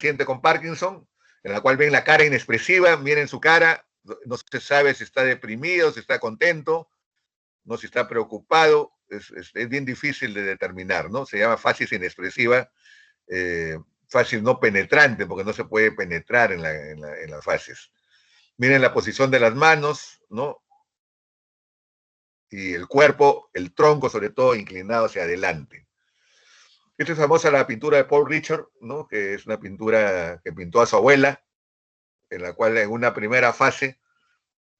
paciente con Parkinson, en la cual ven la cara inexpresiva, miren su cara, no se sabe si está deprimido, si está contento, no si está preocupado, es bien difícil de determinar, ¿no? Se llama facies inexpresiva, facies no penetrante, porque no se puede penetrar en las facies. Miren la posición de las manos, ¿no? Y el cuerpo, el tronco sobre todo, inclinado hacia adelante. Esta es famosa la pintura de Paul Richard, ¿no? Que es una pintura que pintó a su abuela, en la cual en una primera fase,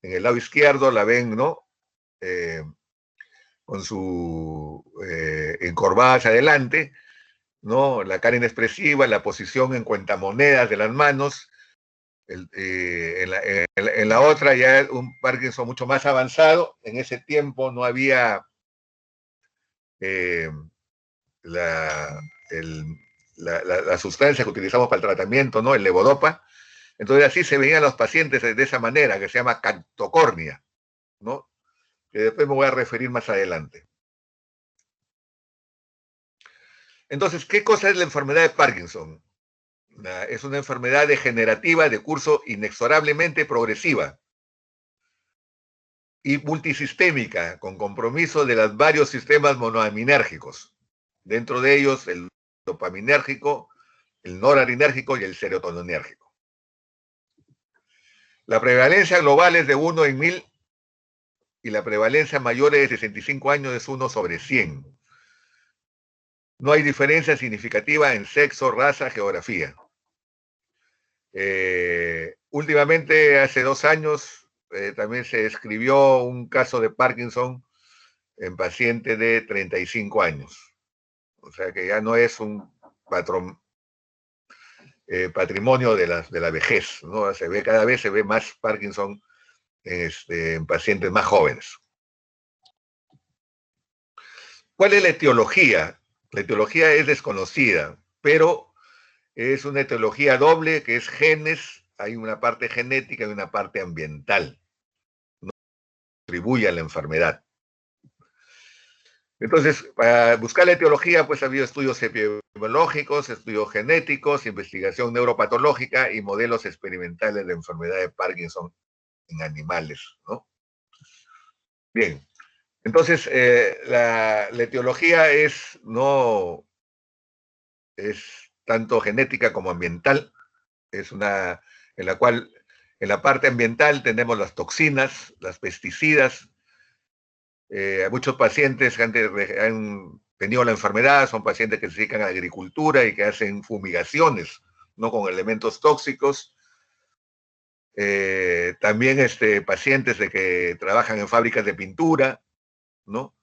en el lado izquierdo, la ven, ¿no? Con su encorvada hacia adelante, ¿no? La cara inexpresiva, la posición en cuentamonedas de las manos. En la otra ya un Parkinson mucho más avanzado. En ese tiempo no había la, el, la sustancia que utilizamos para el tratamiento, ¿no? El levodopa. Entonces así se veían los pacientes de esa manera, que se llama cactocornia, ¿no? Que después me voy a referir más adelante. Entonces, ¿qué cosa es la enfermedad de Parkinson? Es una enfermedad degenerativa de curso inexorablemente progresiva y multisistémica, con compromiso de los varios sistemas monoaminérgicos, dentro de ellos el dopaminérgico, el noradrenérgico y el serotoninérgico. La prevalencia global es de 1 en 1000 y la prevalencia mayor de 65 años es 1 sobre 100. No hay diferencia significativa en sexo, raza, geografía. Últimamente, hace 2 años, también se escribió un caso de Parkinson en paciente de 35 años. O sea que ya no es un patrimonio de la vejez, ¿no? Cada vez se ve más Parkinson en pacientes más jóvenes. ¿Cuál es la etiología? La etiología es desconocida, pero es una etiología doble, que es genes, hay una parte genética y una parte ambiental, no contribuye a la enfermedad. Entonces, para buscar la etiología, pues ha habido estudios epidemiológicos, estudios genéticos, investigación neuropatológica y modelos experimentales de enfermedad de Parkinson en animales, ¿no? Bien, entonces la etiología no es tanto genética como ambiental, es una en la cual en la parte ambiental tenemos las toxinas, las pesticidas. Muchos pacientes que han tenido la enfermedad son pacientes que se dedican a la agricultura y que hacen fumigaciones, ¿no? Con elementos tóxicos. También pacientes que trabajan en fábricas de pintura, ¿no?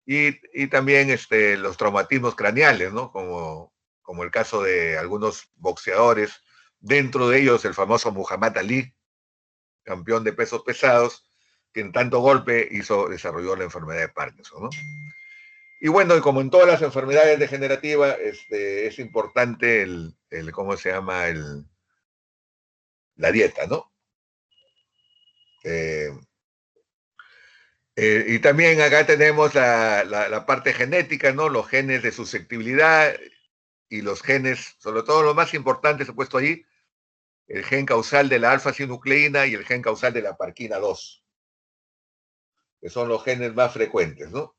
Y también los traumatismos craneales, ¿no? Como el caso de algunos boxeadores, dentro de ellos el famoso Muhammad Ali, campeón de pesos pesados, que en tanto golpe desarrolló la enfermedad de Parkinson, ¿no? Y bueno, como en todas las enfermedades degenerativas, es importante ¿cómo se llama? La dieta, ¿no? Y también acá tenemos la parte genética, ¿no? Los genes de susceptibilidad y los genes, sobre todo lo más importante, se ha puesto ahí, el gen causal de la alfa-sinucleína y el gen causal de la parquina 2, que son los genes más frecuentes, ¿no?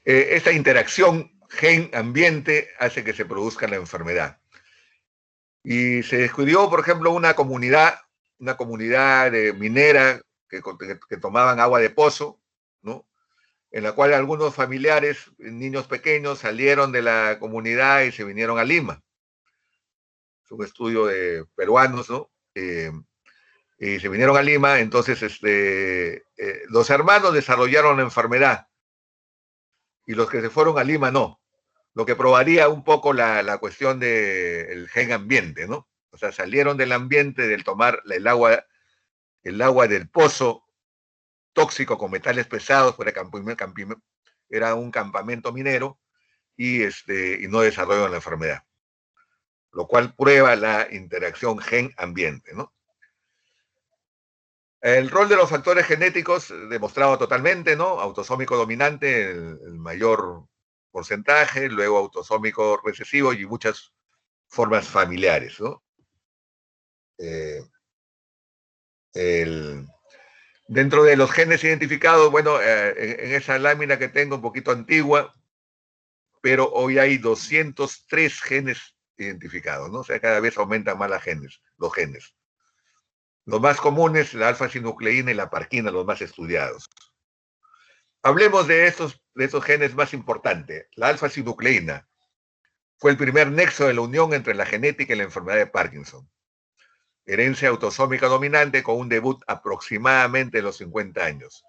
Esta interacción gen-ambiente hace que se produzca la enfermedad. Y se descubrió, por ejemplo, una comunidad minera que tomaban agua de pozo, ¿no? En la cual algunos familiares, niños pequeños, salieron de la comunidad y se vinieron a Lima. Es un estudio de peruanos, ¿no? Y se vinieron a Lima, entonces los hermanos desarrollaron la enfermedad y los que se fueron a Lima no. Lo que probaría un poco la cuestión del gen ambiente, ¿no? O sea, salieron del ambiente del tomar el agua del pozo tóxico con metales pesados, era un campamento minero y no desarrollaron la enfermedad. Lo cual prueba la interacción gen-ambiente, ¿no? El rol de los factores genéticos, demostrado totalmente, ¿no? Autosómico dominante, el mayor porcentaje, luego autosómico recesivo y muchas formas familiares, ¿no? Eh, el, Dentro de los genes identificados, bueno, en esa lámina que tengo, un poquito antigua, pero hoy hay 203 genes identificados, ¿no? O sea, cada vez aumentan más los genes. Los más comunes, la alfa-sinucleína y la parquina, los más estudiados. Hablemos de estos genes más importantes. La alfa-sinucleína fue el primer nexo de la unión entre la genética y la enfermedad de Parkinson. Herencia autosómica dominante con un debut aproximadamente de los 50 años.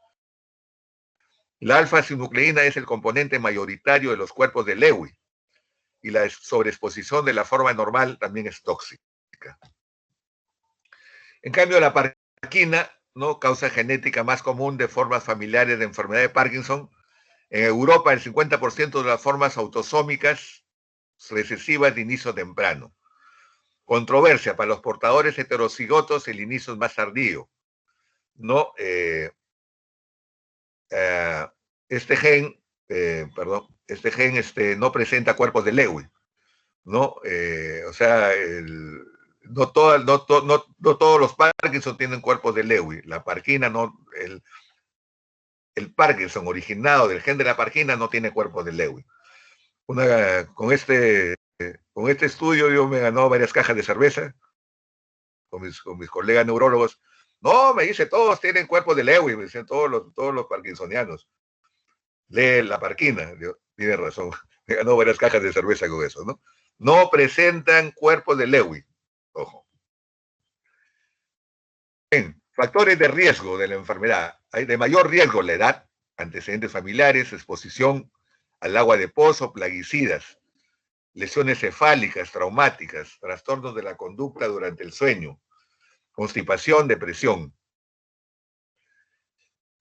La alfa-sinucleína es el componente mayoritario de los cuerpos de Lewy y la sobreexposición de la forma normal también es tóxica. En cambio, la parquina, ¿no? Causa genética más común de formas familiares de enfermedad de Parkinson. En Europa, el 50% de las formas autosómicas recesivas de inicio temprano. Controversia, para los portadores heterocigotos el inicio es más tardío. ¿No? Este gen no presenta cuerpos de Lewy, ¿no? O sea, no todos los Parkinson tienen cuerpos de Lewy. La parquina no, el Parkinson originado del gen de la parquina no tiene cuerpos de Lewy. Con este estudio yo me ganó varias cajas de cerveza con mis colegas neurólogos. No, me dice, todos tienen cuerpos de Lewy, me dicen todos los parkinsonianos. Lee la parquina, tiene razón, me ganó varias cajas de cerveza con eso, ¿no? No presentan cuerpos de Lewy, ojo. Bien, factores de riesgo de la enfermedad. Hay de mayor riesgo la edad, antecedentes familiares, exposición al agua de pozo, plaguicidas, lesiones cefálicas, traumáticas, trastornos de la conducta durante el sueño, constipación, depresión.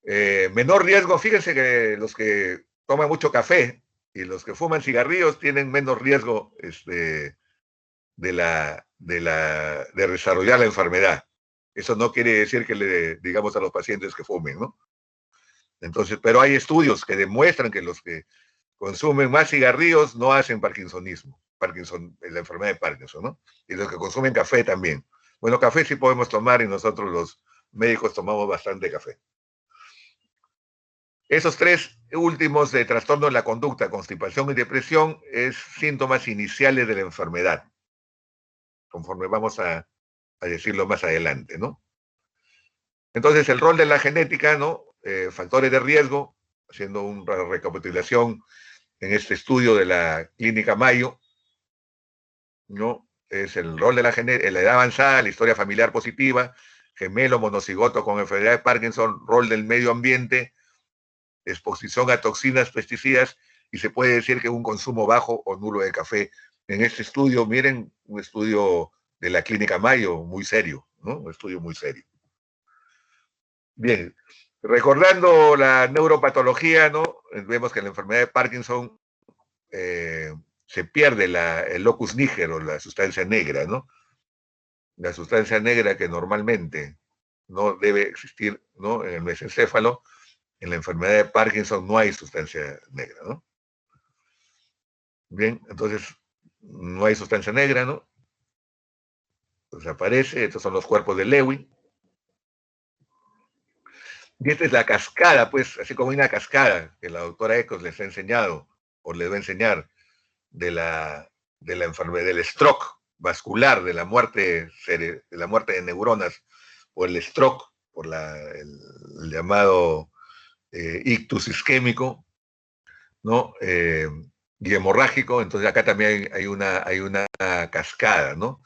Menor riesgo, fíjense que los que toman mucho café y los que fuman cigarrillos tienen menos riesgo de desarrollar la enfermedad. Eso no quiere decir que le digamos a los pacientes que fumen, ¿no? Entonces, pero hay estudios que demuestran que los que consumen más cigarrillos no hacen la enfermedad de Parkinson, ¿no? Y los que consumen café también. Bueno, café sí podemos tomar y nosotros los médicos tomamos bastante café. Esos tres últimos de trastorno de la conducta, constipación y depresión, es síntomas iniciales de la enfermedad, conforme vamos a decirlo más adelante, ¿no? Entonces, el rol de la genética, ¿no? Factores de riesgo, haciendo una recapitulación en este estudio de la Clínica Mayo, ¿no? Es el rol de la genética, la edad avanzada, la historia familiar positiva, gemelo monocigoto con enfermedad de Parkinson, rol del medio ambiente, exposición a toxinas, pesticidas, y se puede decir que un consumo bajo o nulo de café. En este estudio, miren, un estudio de la Clínica Mayo, muy serio, ¿no? Un estudio muy serio. Bien, recordando la neuropatología, ¿no? Vemos que en la enfermedad de Parkinson se pierde el locus nígero, la sustancia negra, ¿no? La sustancia negra que normalmente no debe existir, ¿no? En el mesencéfalo, en la enfermedad de Parkinson no hay sustancia negra, ¿no? Bien, entonces no hay sustancia negra, ¿no? Entonces aparece, estos son los cuerpos de Lewy. Y esta es la cascada, pues, así como hay una cascada que la doctora Eccles les ha enseñado, o les va a enseñar, de la enfermedad, del stroke vascular, de la muerte de neuronas, o el stroke, por el llamado ictus isquémico, ¿no? Y hemorrágico, entonces acá también hay una cascada, ¿no?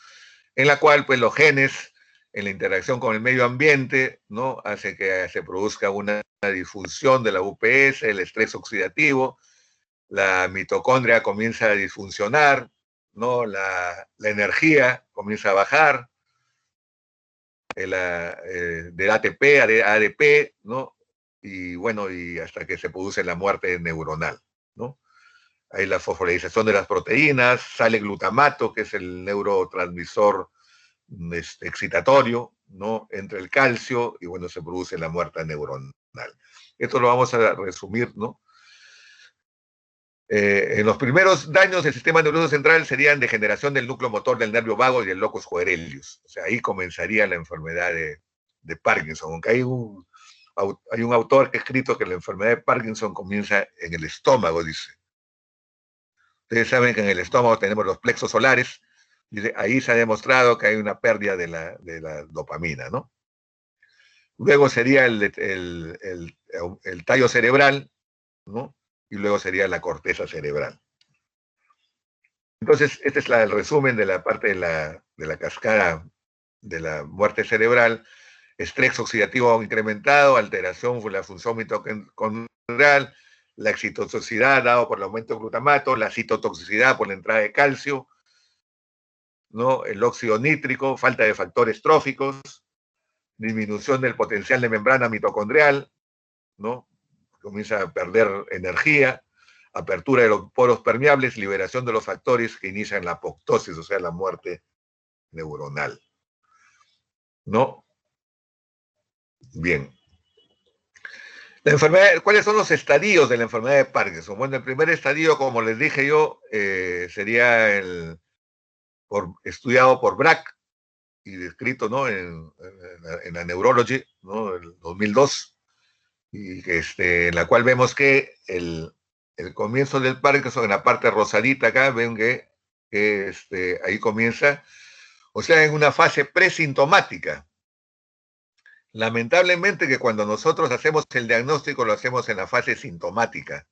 En la cual, pues, los genes, en la interacción con el medio ambiente, ¿no? Hace que se produzca una disfunción de la UPS, el estrés oxidativo, la mitocondria comienza a disfuncionar, ¿no? La energía comienza a bajar, del ATP a ADP, ¿no? Y bueno, y hasta que se produce la muerte neuronal, ¿no? Hay la fosforilación de las proteínas, sale glutamato, que es el neurotransmisor excitatorio, ¿no? Entre el calcio y, bueno, se produce la muerte neuronal. Esto lo vamos a resumir, ¿no? En los primeros daños del sistema nervioso central serían degeneración del núcleo motor del nervio vago y del locus coeruleus. O sea, ahí comenzaría la enfermedad de Parkinson, aunque hay un autor que ha escrito que la enfermedad de Parkinson comienza en el estómago, dice. Ustedes saben que en el estómago tenemos los plexos solares, dice, ahí se ha demostrado que hay una pérdida de la dopamina, ¿no? Luego sería el tallo cerebral, ¿no? Y luego sería la corteza cerebral. Entonces, este es el resumen de la parte de la cascada de la muerte cerebral. Estrés oxidativo incrementado, alteración de la función mitocondrial, la excitotoxicidad dado por el aumento de glutamato, la citotoxicidad por la entrada de calcio, ¿no? El óxido nítrico, falta de factores tróficos, disminución del potencial de membrana mitocondrial, ¿no? Comienza a perder energía, apertura de los poros permeables, liberación de los factores que inician la apoptosis, o sea, la muerte neuronal, ¿no? Bien. La enfermedad, ¿cuáles son los estadios de la enfermedad de Parkinson? Bueno, el primer estadio, como les dije yo, sería estudiado por Brack y descrito, ¿no? en la Neurology, ¿no? En el 2002, y en la cual vemos que el comienzo del Parkinson, en la parte rosadita acá, ven que ahí comienza, o sea, en una fase presintomática. Lamentablemente que cuando nosotros hacemos el diagnóstico lo hacemos en la fase sintomática.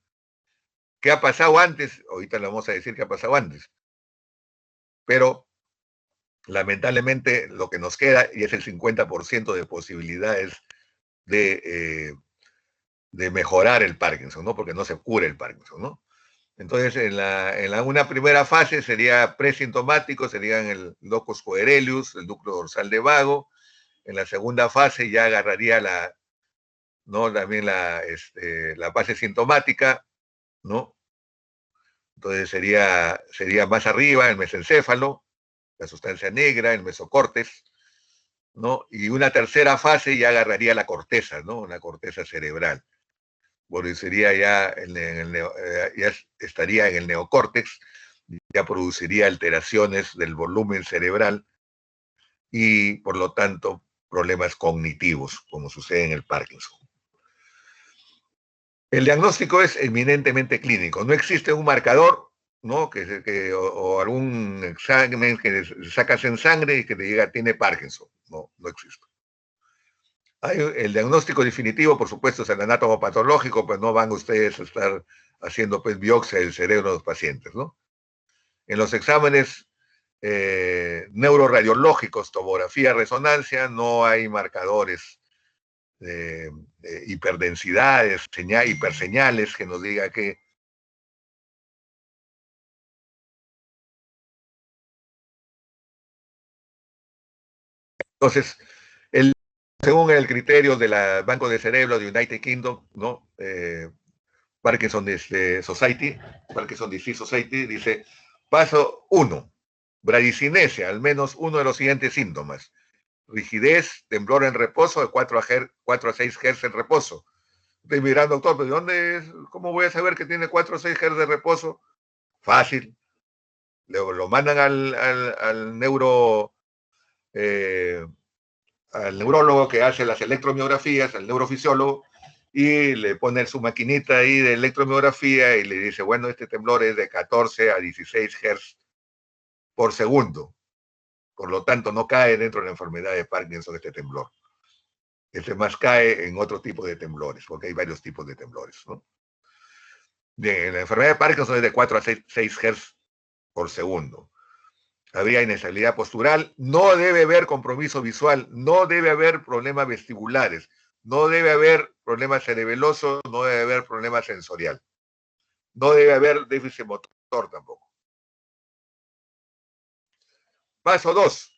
¿Qué ha pasado antes? Ahorita le vamos a decir qué ha pasado antes. Pero lamentablemente lo que nos queda, y es el 50% de posibilidades de mejorar el Parkinson, ¿no? Porque no se cura el Parkinson, ¿no? Entonces, una primera fase sería presintomático, serían el locus coeruleus, el núcleo dorsal de vago. En la segunda fase ya agarraría ¿no? También la fase sintomática, ¿no? Entonces sería más arriba el mesencéfalo, la sustancia negra, el mesocórtex, ¿no? Y una tercera fase ya agarraría la corteza, ¿no? La corteza cerebral. Bueno, sería ya, ya estaría en el neocórtex, ya produciría alteraciones del volumen cerebral y, por lo tanto, problemas cognitivos, como sucede en el Parkinson. El diagnóstico es eminentemente clínico. No existe un marcador, ¿no? O algún examen que sacas en sangre y que te diga tiene Parkinson. No, no existe. El diagnóstico definitivo, por supuesto, es el anatomopatológico, pues no van ustedes a estar haciendo pues, biopsia del cerebro de los pacientes, ¿no? En los exámenes neuroradiológicos, tomografía, resonancia, no hay marcadores de hiperdensidades, hiperseñales que nos diga que entonces, según el criterio del Banco de Cerebro de United Kingdom, ¿no? Parkinson Society, Parkinson Disease Society, dice, paso 1, bradicinesia, al menos uno de los siguientes síntomas. Rigidez, temblor en reposo, de 4 a 6 Hz en reposo. Estoy mirando, doctor, ¿pero dónde es? ¿Cómo voy a saber que tiene 4 o 6 Hz de reposo? Fácil. Lo mandan al neurólogo que hace las electromiografías, al neurofisiólogo, y le pone su maquinita ahí de electromiografía y le dice, bueno, este temblor es de 14 a 16 Hz por segundo. Por lo tanto, no cae dentro de la enfermedad de Parkinson este temblor. Este más cae en otro tipo de temblores, porque hay varios tipos de temblores, ¿no? Bien, la enfermedad de Parkinson es de 4 a 6 Hz por segundo. Habría inestabilidad postural, no debe haber compromiso visual, no debe haber problemas vestibulares, no debe haber problemas cerebelosos, no debe haber problema sensorial, no debe haber déficit motor tampoco. Paso 2,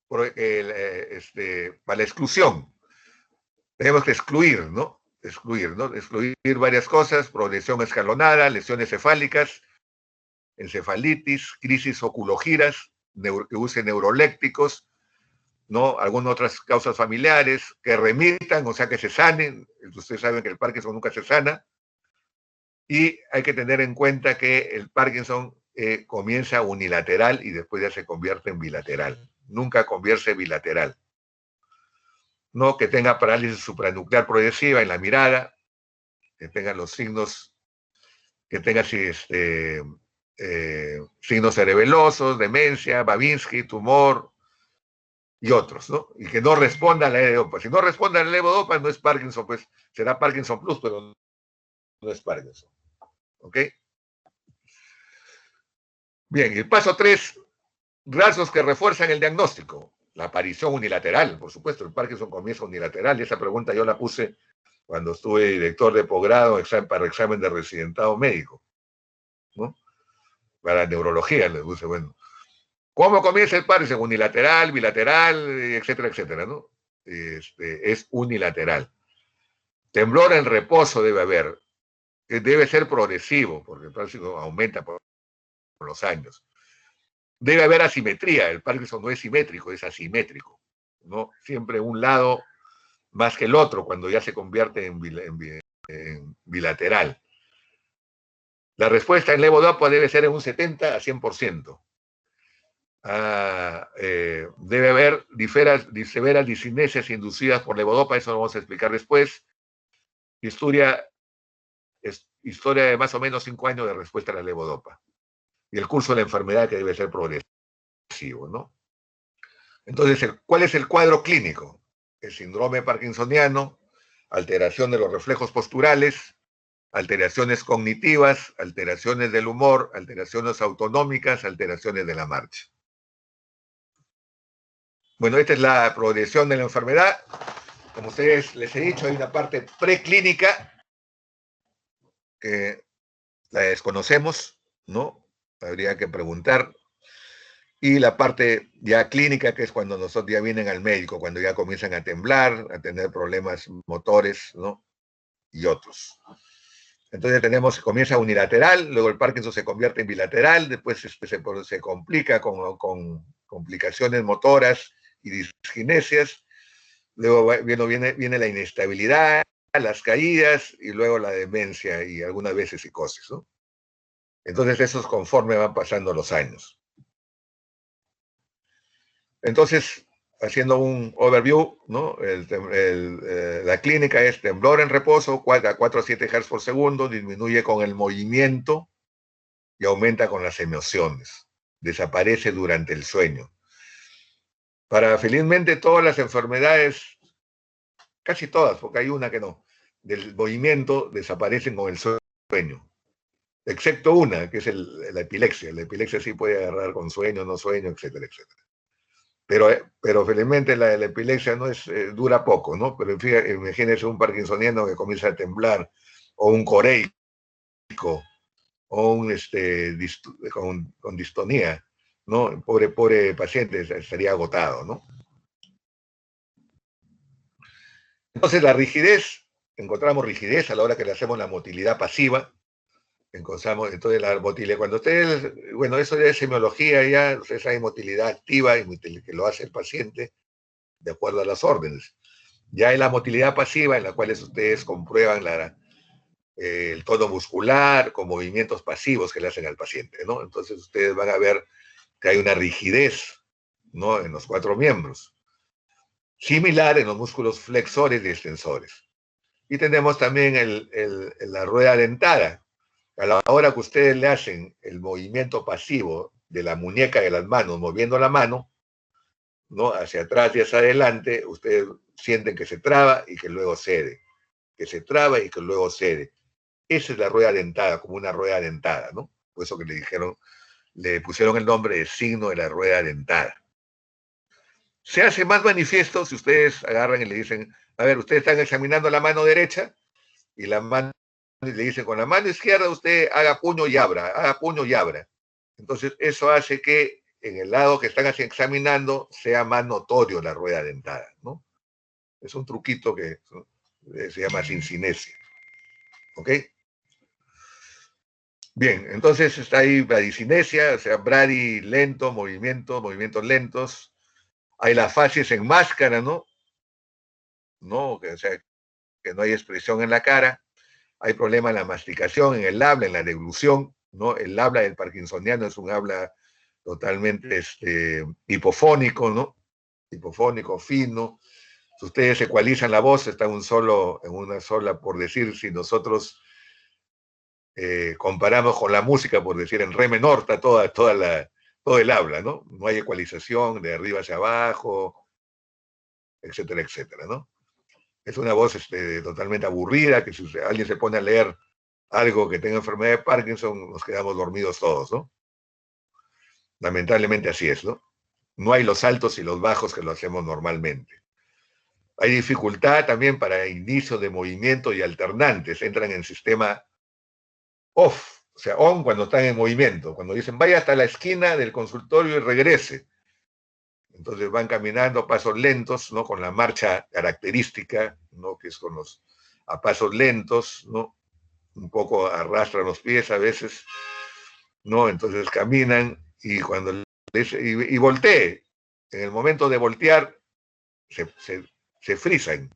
para la exclusión. Tenemos que excluir, ¿no? Excluir varias cosas, progresión escalonada, lesiones cefálicas, encefalitis, crisis oculogiras, que use neurolépticos, ¿no? Algunas otras causas familiares que remitan, o sea, que se sanen. Ustedes saben que el Parkinson nunca se sana. Y hay que tener en cuenta que el Parkinson comienza unilateral y después ya se convierte en bilateral. Nunca convierte bilateral. No que tenga parálisis supranuclear progresiva en la mirada, que tenga los signos, que tenga signos cerebelosos, demencia, Babinski, tumor y otros, ¿no? Y que no responda a la levodopa. Si no responde a la levodopa, no es Parkinson, pues será Parkinson Plus, pero no es Parkinson. ¿Ok? Bien, el paso 3, rasgos que refuerzan el diagnóstico. La aparición unilateral, por supuesto, el Parkinson comienza unilateral, y esa pregunta yo la puse cuando estuve director de posgrado para examen de residentado médico, ¿no? Para neurología, les puse, bueno, ¿cómo comienza el Parkinson? Unilateral, bilateral, etcétera, etcétera, ¿no? Es unilateral. Temblor en reposo debe haber, que debe ser progresivo, porque el Parkinson aumenta por los años. Debe haber asimetría, el Parkinson no es simétrico, es asimétrico, ¿no? Siempre un lado más que el otro cuando ya se convierte en bilateral. La respuesta en levodopa debe ser en un 70 a 100%. Debe haber severas discinesias inducidas por levodopa, eso lo vamos a explicar después. Historia de más o menos 5 años de respuesta a la levodopa. Y el curso de la enfermedad que debe ser progresivo, ¿no? Entonces, ¿cuál es el cuadro clínico? El síndrome parkinsoniano, alteración de los reflejos posturales, alteraciones cognitivas, alteraciones del humor, alteraciones autonómicas, alteraciones de la marcha. Bueno, esta es la progresión de la enfermedad. Como ustedes les he dicho, hay una parte preclínica que la desconocemos, ¿no? Habría que preguntar. Y la parte ya clínica, que es cuando nosotros ya vienen al médico, cuando ya comienzan a temblar, a tener problemas motores, ¿no? Y otros. Entonces comienza unilateral, luego el Parkinson se convierte en bilateral, después se complica con complicaciones motoras y diskinesias, luego viene la inestabilidad, las caídas y luego la demencia y algunas veces psicosis, ¿no? Entonces esos conforme van pasando los años. Entonces, haciendo un overview, ¿no? La clínica es temblor en reposo, a 4 a 7 Hz por segundo, disminuye con el movimiento y aumenta con las emociones. Desaparece durante el sueño. Felizmente todas las enfermedades, casi todas, porque hay una que no, del movimiento desaparecen con el sueño. Excepto una, que es la epilepsia. La epilepsia sí puede agarrar con sueño, no sueño, etcétera, etcétera. Pero felizmente la epilepsia no dura poco, ¿no? Pero imagínense un parkinsoniano que comienza a temblar, o un coreico, o con distonía, ¿no? Pobre paciente estaría agotado, ¿no? Entonces la rigidez, encontramos rigidez a la hora que le hacemos la motilidad pasiva, entonces la motilidad, cuando ustedes, bueno, eso ya es semiología, ya ustedes hay motilidad activa y que lo hace el paciente de acuerdo a las órdenes. Ya hay la motilidad pasiva, en la cual ustedes comprueban el tono muscular con movimientos pasivos que le hacen al paciente, ¿no? Entonces ustedes van a ver que hay una rigidez, ¿no? En los 4 miembros, similar en los músculos flexores y extensores. Y tenemos también la rueda dentada. A la hora que ustedes le hacen el movimiento pasivo de la muñeca de las manos, moviendo la mano, ¿no? Hacia atrás y hacia adelante, ustedes sienten que se traba y que luego cede, que se traba y que luego cede. Esa es la rueda dentada, como una rueda dentada, ¿no? Por eso que le pusieron el nombre de signo de la rueda dentada. Se hace más manifiesto si ustedes agarran y le dicen, a ver, ustedes están examinando la mano derecha y le dicen, con la mano izquierda usted haga puño y abra, haga puño y abra. Entonces eso hace que en el lado que están examinando sea más notorio la rueda dentada, ¿no? Es un truquito que se llama sincinesia. ¿Ok? Bien, entonces está ahí bradicinesia, o sea, brady lento, movimientos lentos, Hay la facies en máscara, ¿no? ¿No? O sea, que no hay expresión en la cara. Hay problema en la masticación, en el habla, en la deglución, ¿no? El habla del parkinsoniano es un habla totalmente hipofónico, ¿no? Hipofónico, fino. Si ustedes ecualizan la voz, está en una sola, por decir, si nosotros comparamos con la música, por decir, en re menor, está todo el habla, ¿no? No hay ecualización de arriba hacia abajo, etcétera, etcétera, ¿no? Es una voz totalmente aburrida, que si alguien se pone a leer algo que tenga enfermedad de Parkinson, nos quedamos dormidos todos, ¿no? Lamentablemente así es, ¿no? No hay los altos y los bajos que lo hacemos normalmente. Hay dificultad también para inicio de movimiento y alternantes, entran en sistema off, o sea, on cuando están en movimiento, cuando dicen vaya hasta la esquina del consultorio y regrese. Entonces van caminando a pasos lentos, ¿no? Con la marcha característica, ¿no? Que es con los a pasos lentos, ¿no? Un poco arrastran los pies a veces, ¿no? Entonces caminan y cuando y voltee, en el momento de voltear, se frisan,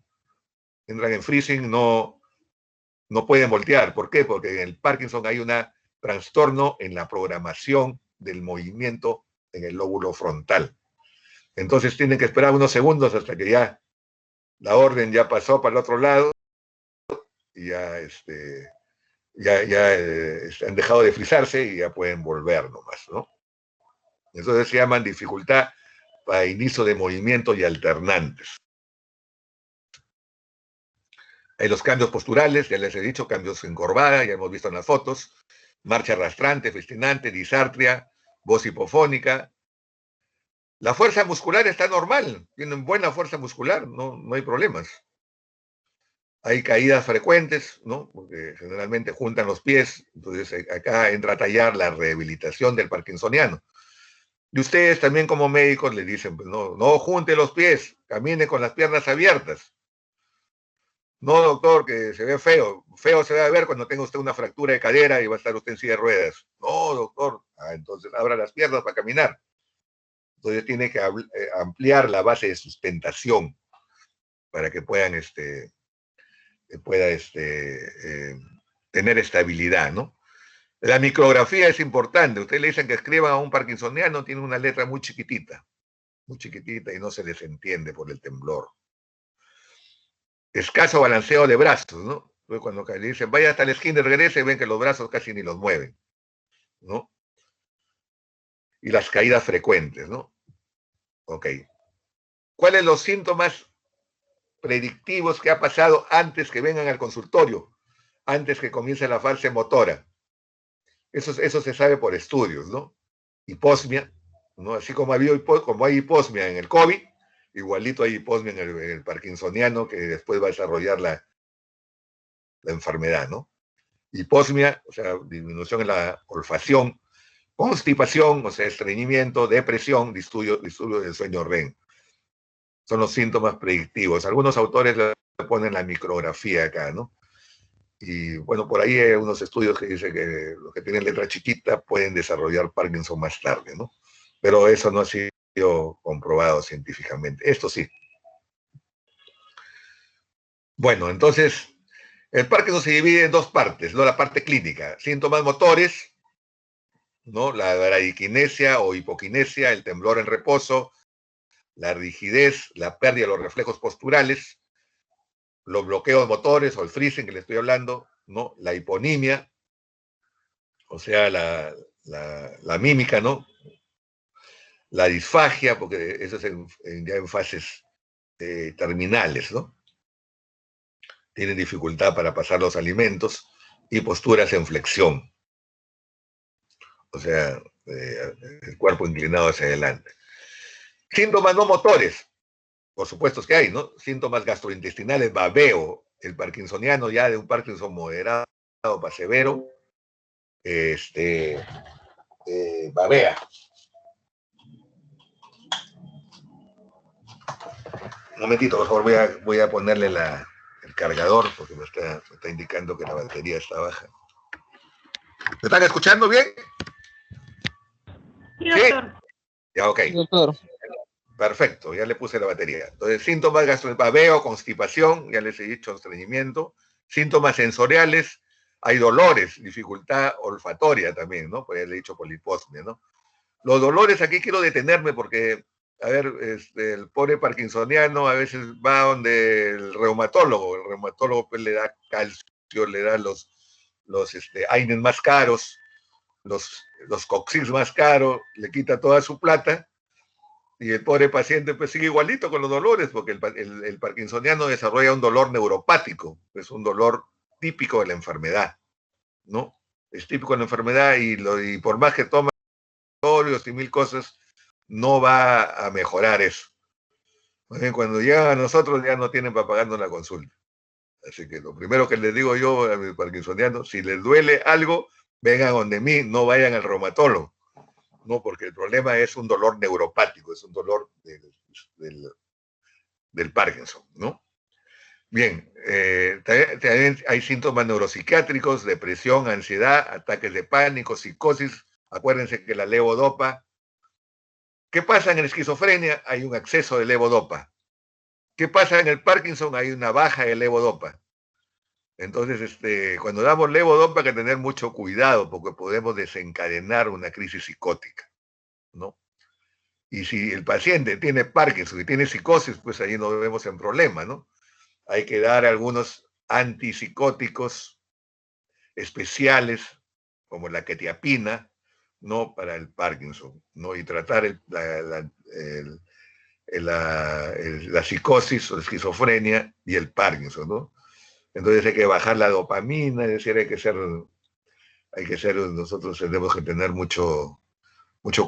entran en freezing, no pueden voltear. ¿Por qué? Porque en el Parkinson hay un trastorno en la programación del movimiento en el lóbulo frontal. Entonces tienen que esperar unos segundos hasta que ya la orden ya pasó para el otro lado y ya han dejado de frizarse y ya pueden volver nomás, ¿no? Entonces se llaman dificultad para inicio de movimiento y alternantes. Hay los cambios posturales, ya les he dicho, cambios encorvada, ya hemos visto en las fotos, marcha arrastrante, festinante, disartria, voz hipofónica. La fuerza muscular está normal, tienen buena fuerza muscular, no hay problemas. Hay caídas frecuentes, ¿no? Porque generalmente juntan los pies, entonces acá entra a tallar la rehabilitación del parkinsoniano. Y ustedes también como médicos le dicen, pues no junte los pies, camine con las piernas abiertas. No, doctor, que se ve feo. Feo se va a ver cuando tenga usted una fractura de cadera y va a estar usted en silla de ruedas. No, doctor. Entonces abra las piernas para caminar. Entonces tiene que ampliar la base de sustentación para que pueda tener estabilidad, ¿no? La micrografía es importante. Ustedes le dicen que escriban a un parkinsoniano, tiene una letra muy chiquitita y no se les entiende por el temblor. Escaso balanceo de brazos, ¿no? Entonces cuando le dicen vaya hasta la esquina y regrese, ven que los brazos casi ni los mueven, ¿no? Y las caídas frecuentes, ¿no? Ok. ¿Cuáles los síntomas predictivos que ha pasado antes que vengan al consultorio, antes que comience la fase motora? Eso se sabe por estudios, ¿no? Hiposmia, ¿no? Así como hay hiposmia en el COVID, igualito hay hiposmia en el parkinsoniano que después va a desarrollar la enfermedad, ¿no? Hiposmia, o sea, disminución en la olfacción, constipación, o sea, estreñimiento, depresión, disturbio del sueño REM. Son los síntomas predictivos. Algunos autores le ponen la micrografía acá, ¿no? Y bueno, por ahí hay unos estudios que dicen que los que tienen letra chiquita pueden desarrollar Parkinson más tarde, ¿no? Pero eso no ha sido comprobado científicamente. Esto sí. Bueno, entonces, el Parkinson se divide en dos partes, ¿no? La parte clínica, síntomas motores, ¿no? La bradiquinesia o hipoquinesia, el temblor en reposo, la rigidez, la pérdida de los reflejos posturales, los bloqueos motores o el freezing que le estoy hablando, ¿no? La hiponimia, o sea, la mímica, ¿no? La disfagia, porque eso es ya en fases terminales, ¿no? Tienen dificultad para pasar los alimentos y posturas en flexión, o sea, el cuerpo inclinado hacia adelante. Síntomas no motores, por supuesto que hay, ¿no? Síntomas gastrointestinales, babeo, el parkinsoniano ya de un Parkinson moderado para severo, babea. Un momentito, por favor, voy a ponerle el cargador porque me está indicando que la batería está baja. ¿Me están escuchando bien? Sí, doctor. Ya, ok. Sí, doctor. Perfecto, ya le puse la batería. Entonces, síntomas babeo, constipación, ya les he dicho, estreñimiento. Síntomas sensoriales, hay dolores, dificultad olfatoria también, ¿no? Pues ya le he dicho poliposmia, ¿no? Los dolores, aquí quiero detenerme porque, a ver, el pobre parkinsoniano a veces va donde el reumatólogo pues le da calcio, le da los AINES más caros, los Coxis más caros, le quita toda su plata y el pobre paciente pues sigue igualito con los dolores porque el parkinsoniano desarrolla un dolor neuropático, es un dolor típico de la enfermedad, ¿no? Es típico de la enfermedad y por más que toma y mil cosas, no va a mejorar eso. Cuando llegan a nosotros ya no tienen para pagarnos la consulta. Así que lo primero que les digo yo a mis parkinsonianos, si les duele algo, vengan donde mí, no vayan al reumatólogo. No, porque el problema es un dolor neuropático, es un dolor del Parkinson, ¿no? Bien, también hay síntomas neuropsiquiátricos, depresión, ansiedad, ataques de pánico, psicosis. Acuérdense que la levodopa. ¿Qué pasa en la esquizofrenia? Hay un exceso de levodopa. ¿Qué pasa en el Parkinson? Hay una baja de levodopa. Entonces, cuando damos levodopa hay que tener mucho cuidado porque podemos desencadenar una crisis psicótica, ¿no? Y si el paciente tiene Parkinson y tiene psicosis, pues ahí nos vemos en problema, ¿no? Hay que dar algunos antipsicóticos especiales, como la quetiapina, ¿no? Para el Parkinson, ¿no? Y tratar la psicosis o la esquizofrenia y el Parkinson, ¿no? Entonces hay que bajar la dopamina, es decir, nosotros tenemos que tener mucho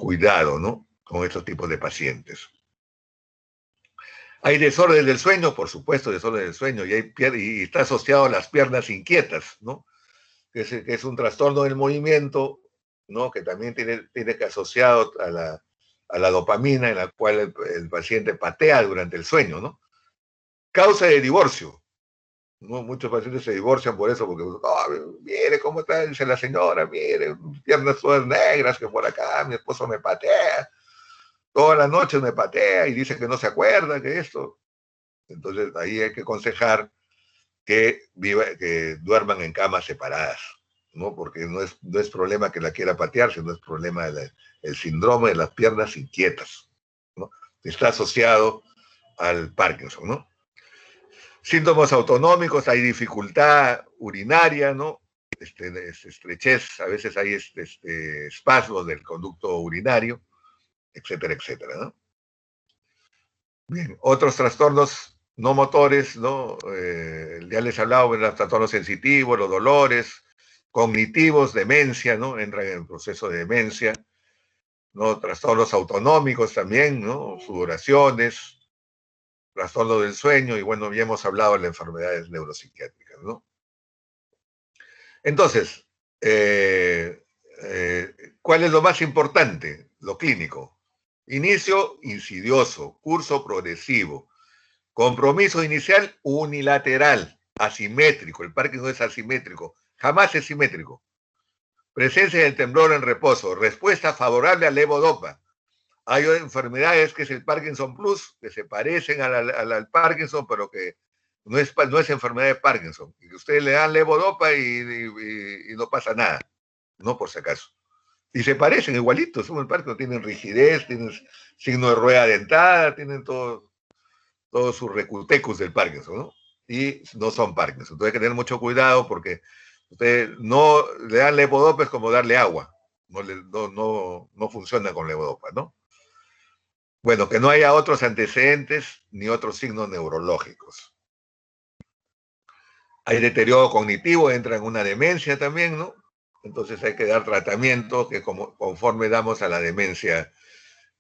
cuidado, ¿no? Con estos tipos de pacientes. Hay desorden del sueño, por supuesto, desorden del sueño, y está asociado a las piernas inquietas, ¿no? Que es un trastorno del movimiento, ¿no? Que también tiene que asociado a la dopamina, en la cual el paciente patea durante el sueño, ¿no? Causa de divorcio, ¿no? Muchos pacientes se divorcian por eso, porque, oh, mire cómo está, dice la señora, mire, piernas todas negras, que por acá mi esposo me patea, todas las noches me patea y dice que no se acuerda que esto. Entonces ahí hay que aconsejar que duerman en camas separadas, ¿no? Porque no es problema que la quiera patear, sino es problema del síndrome de las piernas inquietas, ¿no? Está asociado al Parkinson, ¿no? Síntomas autonómicos, hay dificultad urinaria, ¿no? Estrechez, a veces hay espasmos del conducto urinario, etcétera, etcétera, ¿no? Bien, otros trastornos no motores, ¿no? Ya les he hablado de los trastornos sensitivos, los dolores, cognitivos, demencia, ¿no? Entran en el proceso de demencia, ¿no? Trastornos autonómicos también, ¿no? Sudoraciones, trastornos del sueño, y bueno, ya hemos hablado de las enfermedades neuropsiquiátricas, ¿no? Entonces, ¿cuál es lo más importante? Lo clínico. Inicio insidioso, curso progresivo, compromiso inicial unilateral, asimétrico. El Parkinson es asimétrico, jamás es simétrico. Presencia del temblor en reposo, respuesta favorable al levodopa. Hay enfermedades que es el Parkinson Plus, que se parecen al Parkinson, pero que no es enfermedad de Parkinson. Y que ustedes le dan levodopa y no pasa nada, no por si acaso. Y se parecen igualitos, el Parkinson tienen rigidez, tienen signo de rueda dentada, tienen todos sus recutecus del Parkinson, ¿no? Y no son Parkinson. Entonces hay que tener mucho cuidado porque ustedes no le dan levodopa, es como darle agua. No funciona con levodopa, ¿no? Bueno, que no haya otros antecedentes ni otros signos neurológicos. Hay deterioro cognitivo, entra en una demencia también, ¿no? Entonces hay que dar tratamiento que conforme damos a la demencia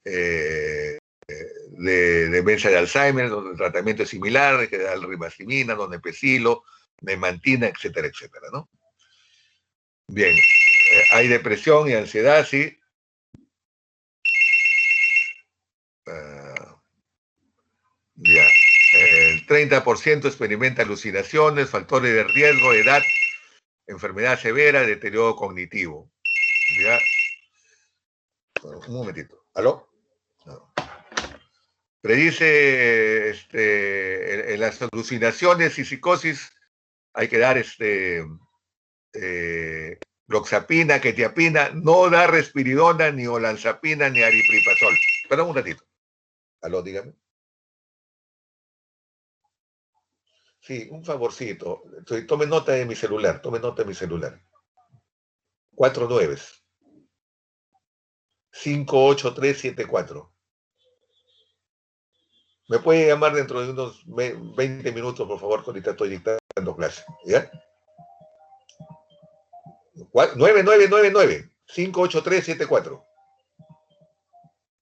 de demencia de Alzheimer, donde el tratamiento es similar, hay que dar ribastimina, donepezilo, memantina, etcétera, etcétera, ¿no? Bien, hay depresión y ansiedad, sí. Ya. El 30% experimenta alucinaciones, factores de riesgo, edad, enfermedad severa, deterioro cognitivo. ¿Ya? Bueno, un momentito. ¿Aló? No. Predice en las alucinaciones y psicosis hay que dar loxapina, quetiapina, no da respiridona, ni olanzapina, ni aripiprazol. Perdón un ratito. Aló, dígame. Sí, un favorcito. Tome nota de mi celular, tome nota de mi celular. 49 58374. Me puede llamar dentro de unos 20 minutos, por favor, que ahorita estoy dictando clase. ¿Ya? 9999 58374.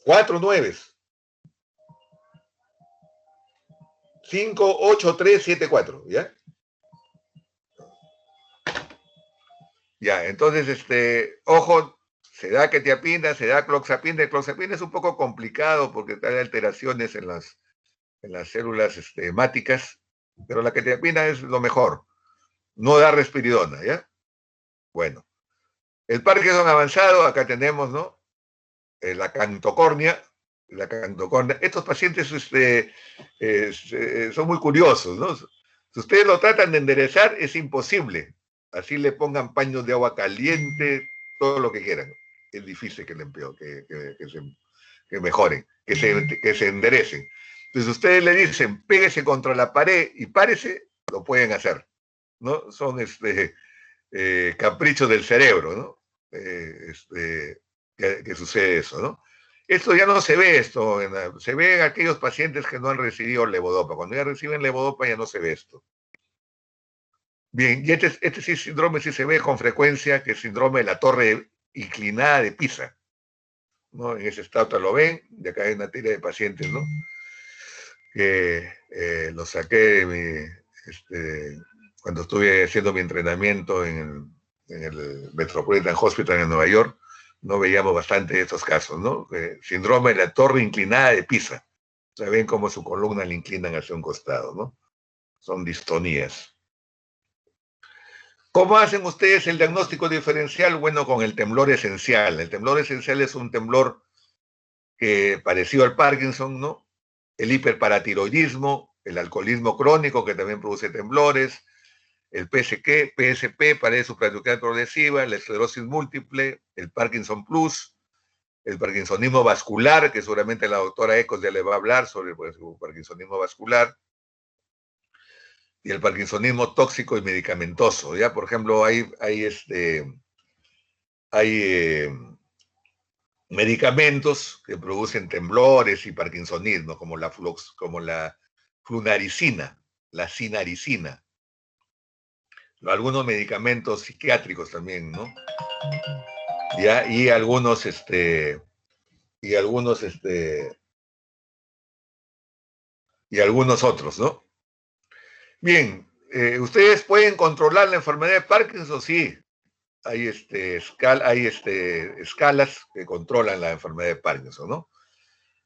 49 58374. ¿Ya? Ya, entonces, ojo, se da quetiapina, se da cloxapina. El cloxapina es un poco complicado porque trae alteraciones en las células hemáticas, pero la quetiapina es lo mejor. No da risperidona, ¿ya? Bueno, el Parkinson avanzado, acá tenemos, ¿no? La cantocornia. La cantocornia. Estos pacientes son muy curiosos, ¿no? Si ustedes lo tratan de enderezar, es imposible. Así le pongan paños de agua caliente, todo lo que quieran. Es difícil que le empeore, que mejoren, que se enderecen. Entonces ustedes le dicen, pégese contra la pared y párese, lo pueden hacer, ¿no? Son caprichos del cerebro, ¿no? Que sucede eso, ¿no? Esto ya no se ve, se ve en aquellos pacientes que no han recibido levodopa. Cuando ya reciben levodopa ya no se ve esto. Bien, y este sí, síndrome sí se ve con frecuencia, que es síndrome de la torre inclinada de Pisa, ¿no? En ese estado lo ven, y acá hay una tira de pacientes, ¿no? Que los saqué de cuando estuve haciendo mi entrenamiento en el Metropolitan Hospital en Nueva York, no veíamos bastante estos casos, ¿no? Síndrome de la torre inclinada de Pisa. O sea, ven cómo su columna le inclinan hacia un costado, ¿no? Son distonías. ¿Cómo hacen ustedes el diagnóstico diferencial? Bueno, con el temblor esencial. El temblor esencial es un temblor parecido al Parkinson, ¿no? El hiperparatiroidismo, el alcoholismo crónico que también produce temblores, el PSP, pared supraarticular progresiva, la esclerosis múltiple, el Parkinson Plus, el parkinsonismo vascular, que seguramente la doctora Ecos ya le va a hablar sobre el parkinsonismo vascular, y el parkinsonismo tóxico y medicamentoso. Ya, por ejemplo, hay medicamentos que producen temblores y parkinsonismo, como la flunaricina, la sinaricina, algunos medicamentos psiquiátricos también, ¿no? ¿Ya? Y algunos otros, ¿no? Bien, ¿ustedes pueden controlar la enfermedad de Parkinson? Sí, hay escalas que controlan la enfermedad de Parkinson, ¿no?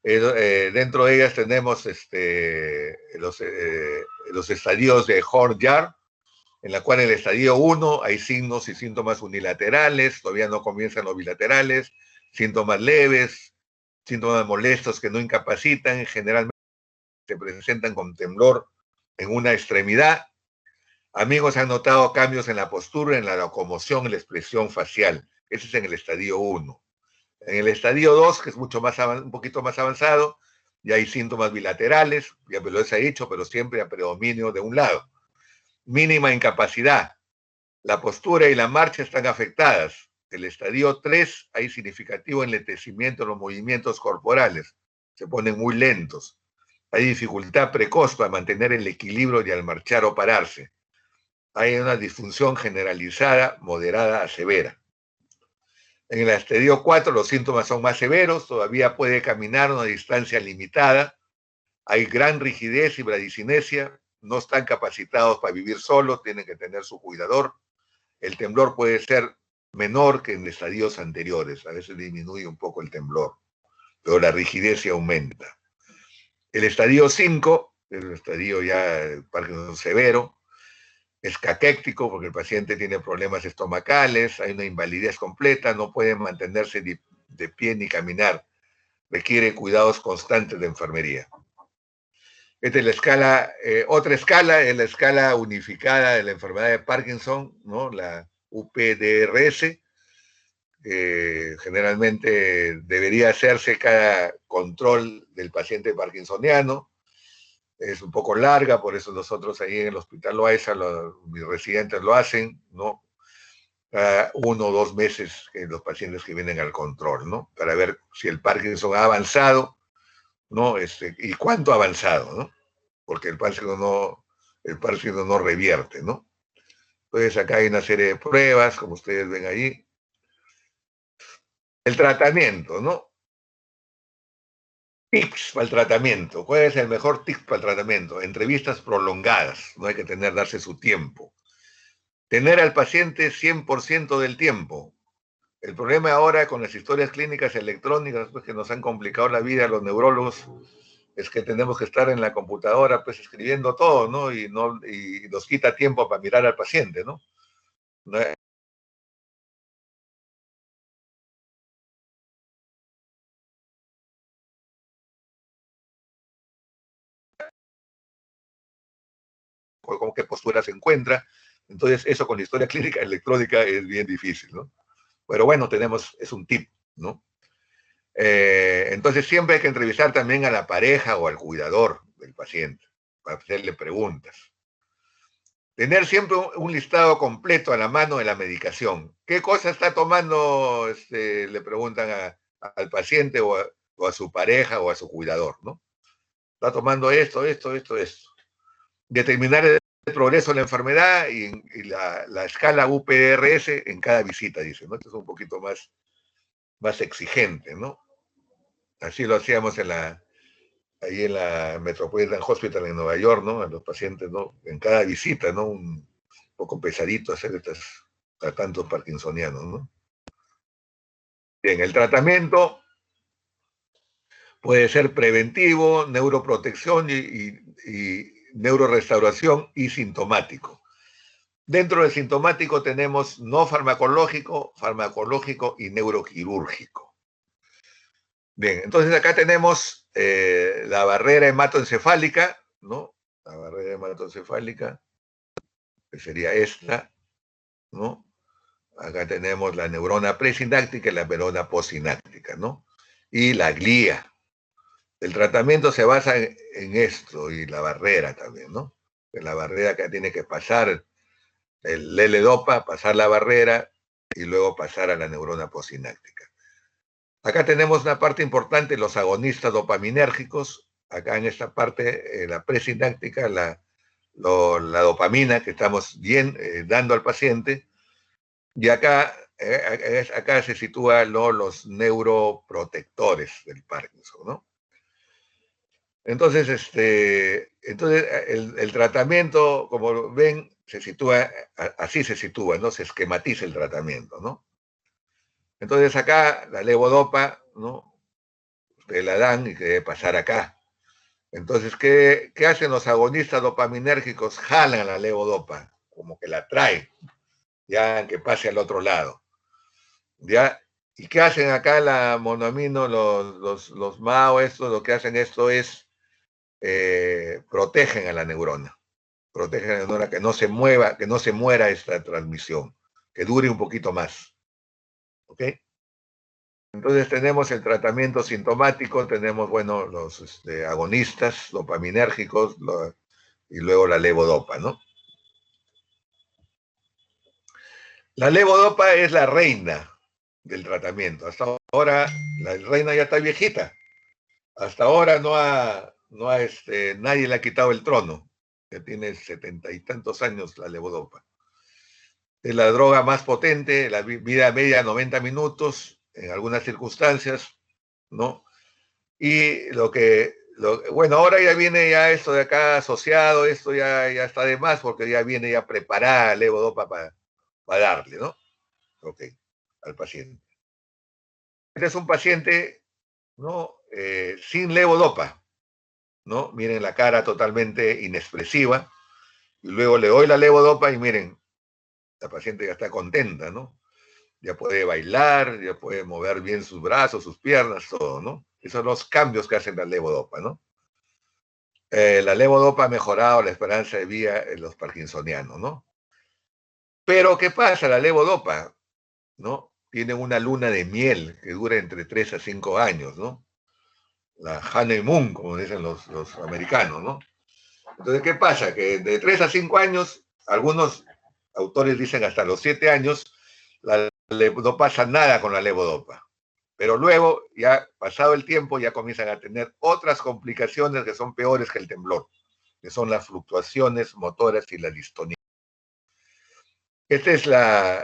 Dentro de ellas tenemos los estadios de Horn-Jarr, en la cual en el estadio 1 hay signos y síntomas unilaterales, todavía no comienzan los bilaterales, síntomas leves, síntomas molestos que no incapacitan, generalmente se presentan con temblor en una extremidad. Amigos han notado cambios en la postura, en la locomoción, en la expresión facial. Ese es en el estadio 1. En el estadio 2, que es un poquito más avanzado, ya hay síntomas bilaterales, ya me lo he dicho, pero siempre a predominio de un lado. Mínima incapacidad. La postura y la marcha están afectadas. El estadio 3 hay significativo enlentecimiento en los movimientos corporales. Se ponen muy lentos. Hay dificultad precoz para mantener el equilibrio y al marchar o pararse. Hay una disfunción generalizada, moderada a severa. En el estadio 4 los síntomas son más severos, todavía puede caminar a una distancia limitada, hay gran rigidez y bradicinesia, no están capacitados para vivir solos, tienen que tener su cuidador. El temblor puede ser menor que en estadios anteriores, a veces disminuye un poco el temblor, pero la rigidez aumenta. El estadio 5, el estadio ya Parkinson severo, es caquéctico porque el paciente tiene problemas estomacales, hay una invalidez completa, no puede mantenerse de pie ni caminar, requiere cuidados constantes de enfermería. Esta es la escala, otra escala es la escala unificada de la enfermedad de Parkinson, ¿no? La UPDRS. Generalmente debería hacerse cada control del paciente parkinsoniano. Es un poco larga, por eso nosotros ahí en el Hospital Loaiza, mis residentes lo hacen, ¿no? Cada 1 o 2 meses los pacientes que vienen al control, ¿no? Para ver si el Parkinson ha avanzado, ¿no? Y cuánto ha avanzado, ¿no? Porque el Parkinson no revierte, ¿no? Entonces acá hay una serie de pruebas, como ustedes ven ahí. El tratamiento, ¿no? Tips para el tratamiento. ¿Cuál es el mejor tip para el tratamiento? Entrevistas prolongadas, no hay que darse su tiempo. Tener al paciente 100% del tiempo. El problema ahora con las historias clínicas electrónicas, pues, que nos han complicado la vida a los neurólogos, es que tenemos que estar en la computadora, pues, escribiendo todo, ¿no? Y nos quita tiempo para mirar al paciente, ¿no? Con qué postura se encuentra. Entonces, eso con la historia clínica electrónica es bien difícil, ¿no? Pero bueno, es un tip, ¿no? Entonces, siempre hay que entrevistar también a la pareja o al cuidador del paciente para hacerle preguntas. Tener siempre un listado completo a la mano de la medicación. ¿Qué cosa está tomando? Le preguntan al paciente o a su pareja o a su cuidador, ¿no? Está tomando esto, esto, esto, esto. Determinar el progreso de la enfermedad y la escala UPRS en cada visita, dice, ¿no? Esto es un poquito más exigente, ¿no? Así lo hacíamos ahí en la Metropolitan Hospital en Nueva York, ¿no? A los pacientes, ¿no? En cada visita, ¿no? Un poco pesadito hacer a tantos parkinsonianos, ¿no? Bien, el tratamiento puede ser preventivo, neuroprotección y neurorestauración y sintomático. Dentro del sintomático tenemos no farmacológico, farmacológico y neuroquirúrgico. Bien, entonces acá tenemos la barrera hematoencefálica, ¿no? La barrera hematoencefálica, que sería esta, ¿no? Acá tenemos la neurona presináptica y la neurona postsináptica, ¿no? Y la glía. El tratamiento se basa en esto y la barrera también, ¿no? En la barrera que tiene que pasar el L-Dopa, pasar la barrera y luego pasar a la neurona postsináptica. Acá tenemos una parte importante, los agonistas dopaminérgicos. Acá en esta parte, la presináptica, la dopamina que estamos dando al paciente. Y acá se sitúan los neuroprotectores del Parkinson, ¿no? Entonces, el tratamiento, como ven, así se sitúa, ¿no? Se esquematiza el tratamiento, ¿no? Entonces acá la levodopa, ¿no? Ustedes la dan y que debe pasar acá. Entonces, ¿qué hacen los agonistas dopaminérgicos? Jalan la levodopa, como que la traen, ya que pase al otro lado. ¿Ya? ¿Y qué hacen acá la monoamino, los MAO, lo que hacen esto es protegen a la neurona. Protegen a la neurona que no se mueva, que no se muera esta transmisión, que dure un poquito más. ¿Ok? Entonces tenemos el tratamiento sintomático, tenemos, bueno, los agonistas dopaminérgicos y luego la levodopa, ¿no? La levodopa es la reina del tratamiento. Hasta ahora, la reina ya está viejita. Hasta ahora nadie le ha quitado el trono. Ya tiene 70 y tantos años la levodopa. Es la droga más potente, la vida media 90 minutos, en algunas circunstancias, ¿no? Y bueno, ahora ya viene ya esto de acá asociado, esto ya está de más, porque ya viene ya preparada la levodopa para darle, ¿no? Ok, al paciente. Este es un paciente, ¿no? Sin levodopa, ¿no? Miren la cara totalmente inexpresiva, y luego le doy la levodopa y miren, la paciente ya está contenta, ¿no? Ya puede bailar, ya puede mover bien sus brazos, sus piernas, todo, ¿no? Esos son los cambios que hacen la levodopa, ¿no? La levodopa ha mejorado la esperanza de vida en los parkinsonianos, ¿no? Pero, ¿qué pasa? La levodopa, ¿no? Tiene una luna de miel que dura entre 3 a 5 años, ¿no? La honeymoon, como dicen los americanos, ¿no? Entonces, ¿qué pasa? Que de 3 a 5 años, algunos autores dicen hasta los 7 años, no pasa nada con la levodopa. Pero luego, ya pasado el tiempo, ya comienzan a tener otras complicaciones que son peores que el temblor, que son las fluctuaciones motoras y la distonía. Esta es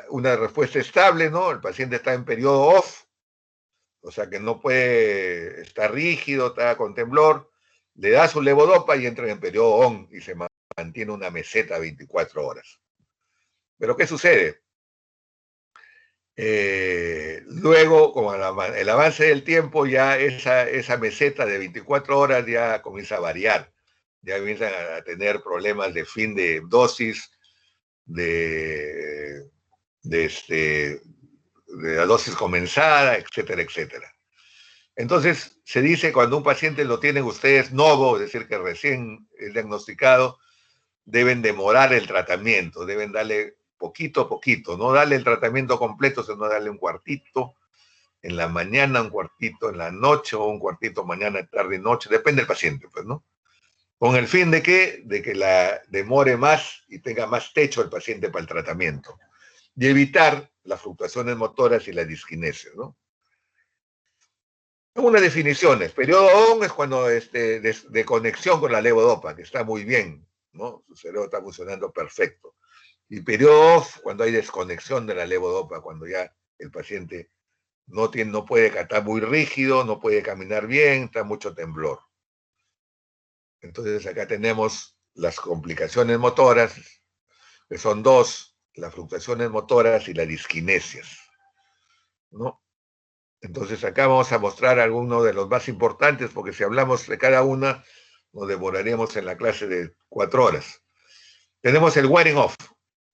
una respuesta estable, ¿no? El paciente está en periodo off, o sea que no puede estar rígido, está con temblor, le da su levodopa y entra en periodo on y se mantiene una meseta 24 horas. Pero ¿qué sucede? Luego, con el avance del tiempo, ya esa meseta de 24 horas ya comienza a variar, ya comienzan a tener problemas de fin de dosis, de la dosis comenzada, etcétera, etcétera. Entonces, se dice cuando un paciente lo tienen ustedes novo, es decir, que recién es diagnosticado, deben demorar el tratamiento, deben darle poquito a poquito, no darle el tratamiento completo, sino darle un cuartito en la mañana, un cuartito en la noche, o un cuartito mañana, tarde y noche, depende del paciente, pues, ¿no? Con el fin de que la demore más y tenga más techo el paciente para el tratamiento. Y evitar las fluctuaciones motoras y la disquinesia, ¿no? Unas definiciones. Periodo ON es cuando de conexión con la levodopa, que está muy bien, ¿no? Su cerebro está funcionando perfecto. Y periodo OFF, cuando hay desconexión de la levodopa, cuando ya el paciente no puede estar muy rígido, no puede caminar bien, está mucho temblor. Entonces acá tenemos las complicaciones motoras, que son dos, las fluctuaciones motoras y las disquinesias, ¿no? Entonces acá vamos a mostrar algunos de los más importantes, porque si hablamos de cada una, nos demoraríamos en la clase de 4 horas. Tenemos el wearing off.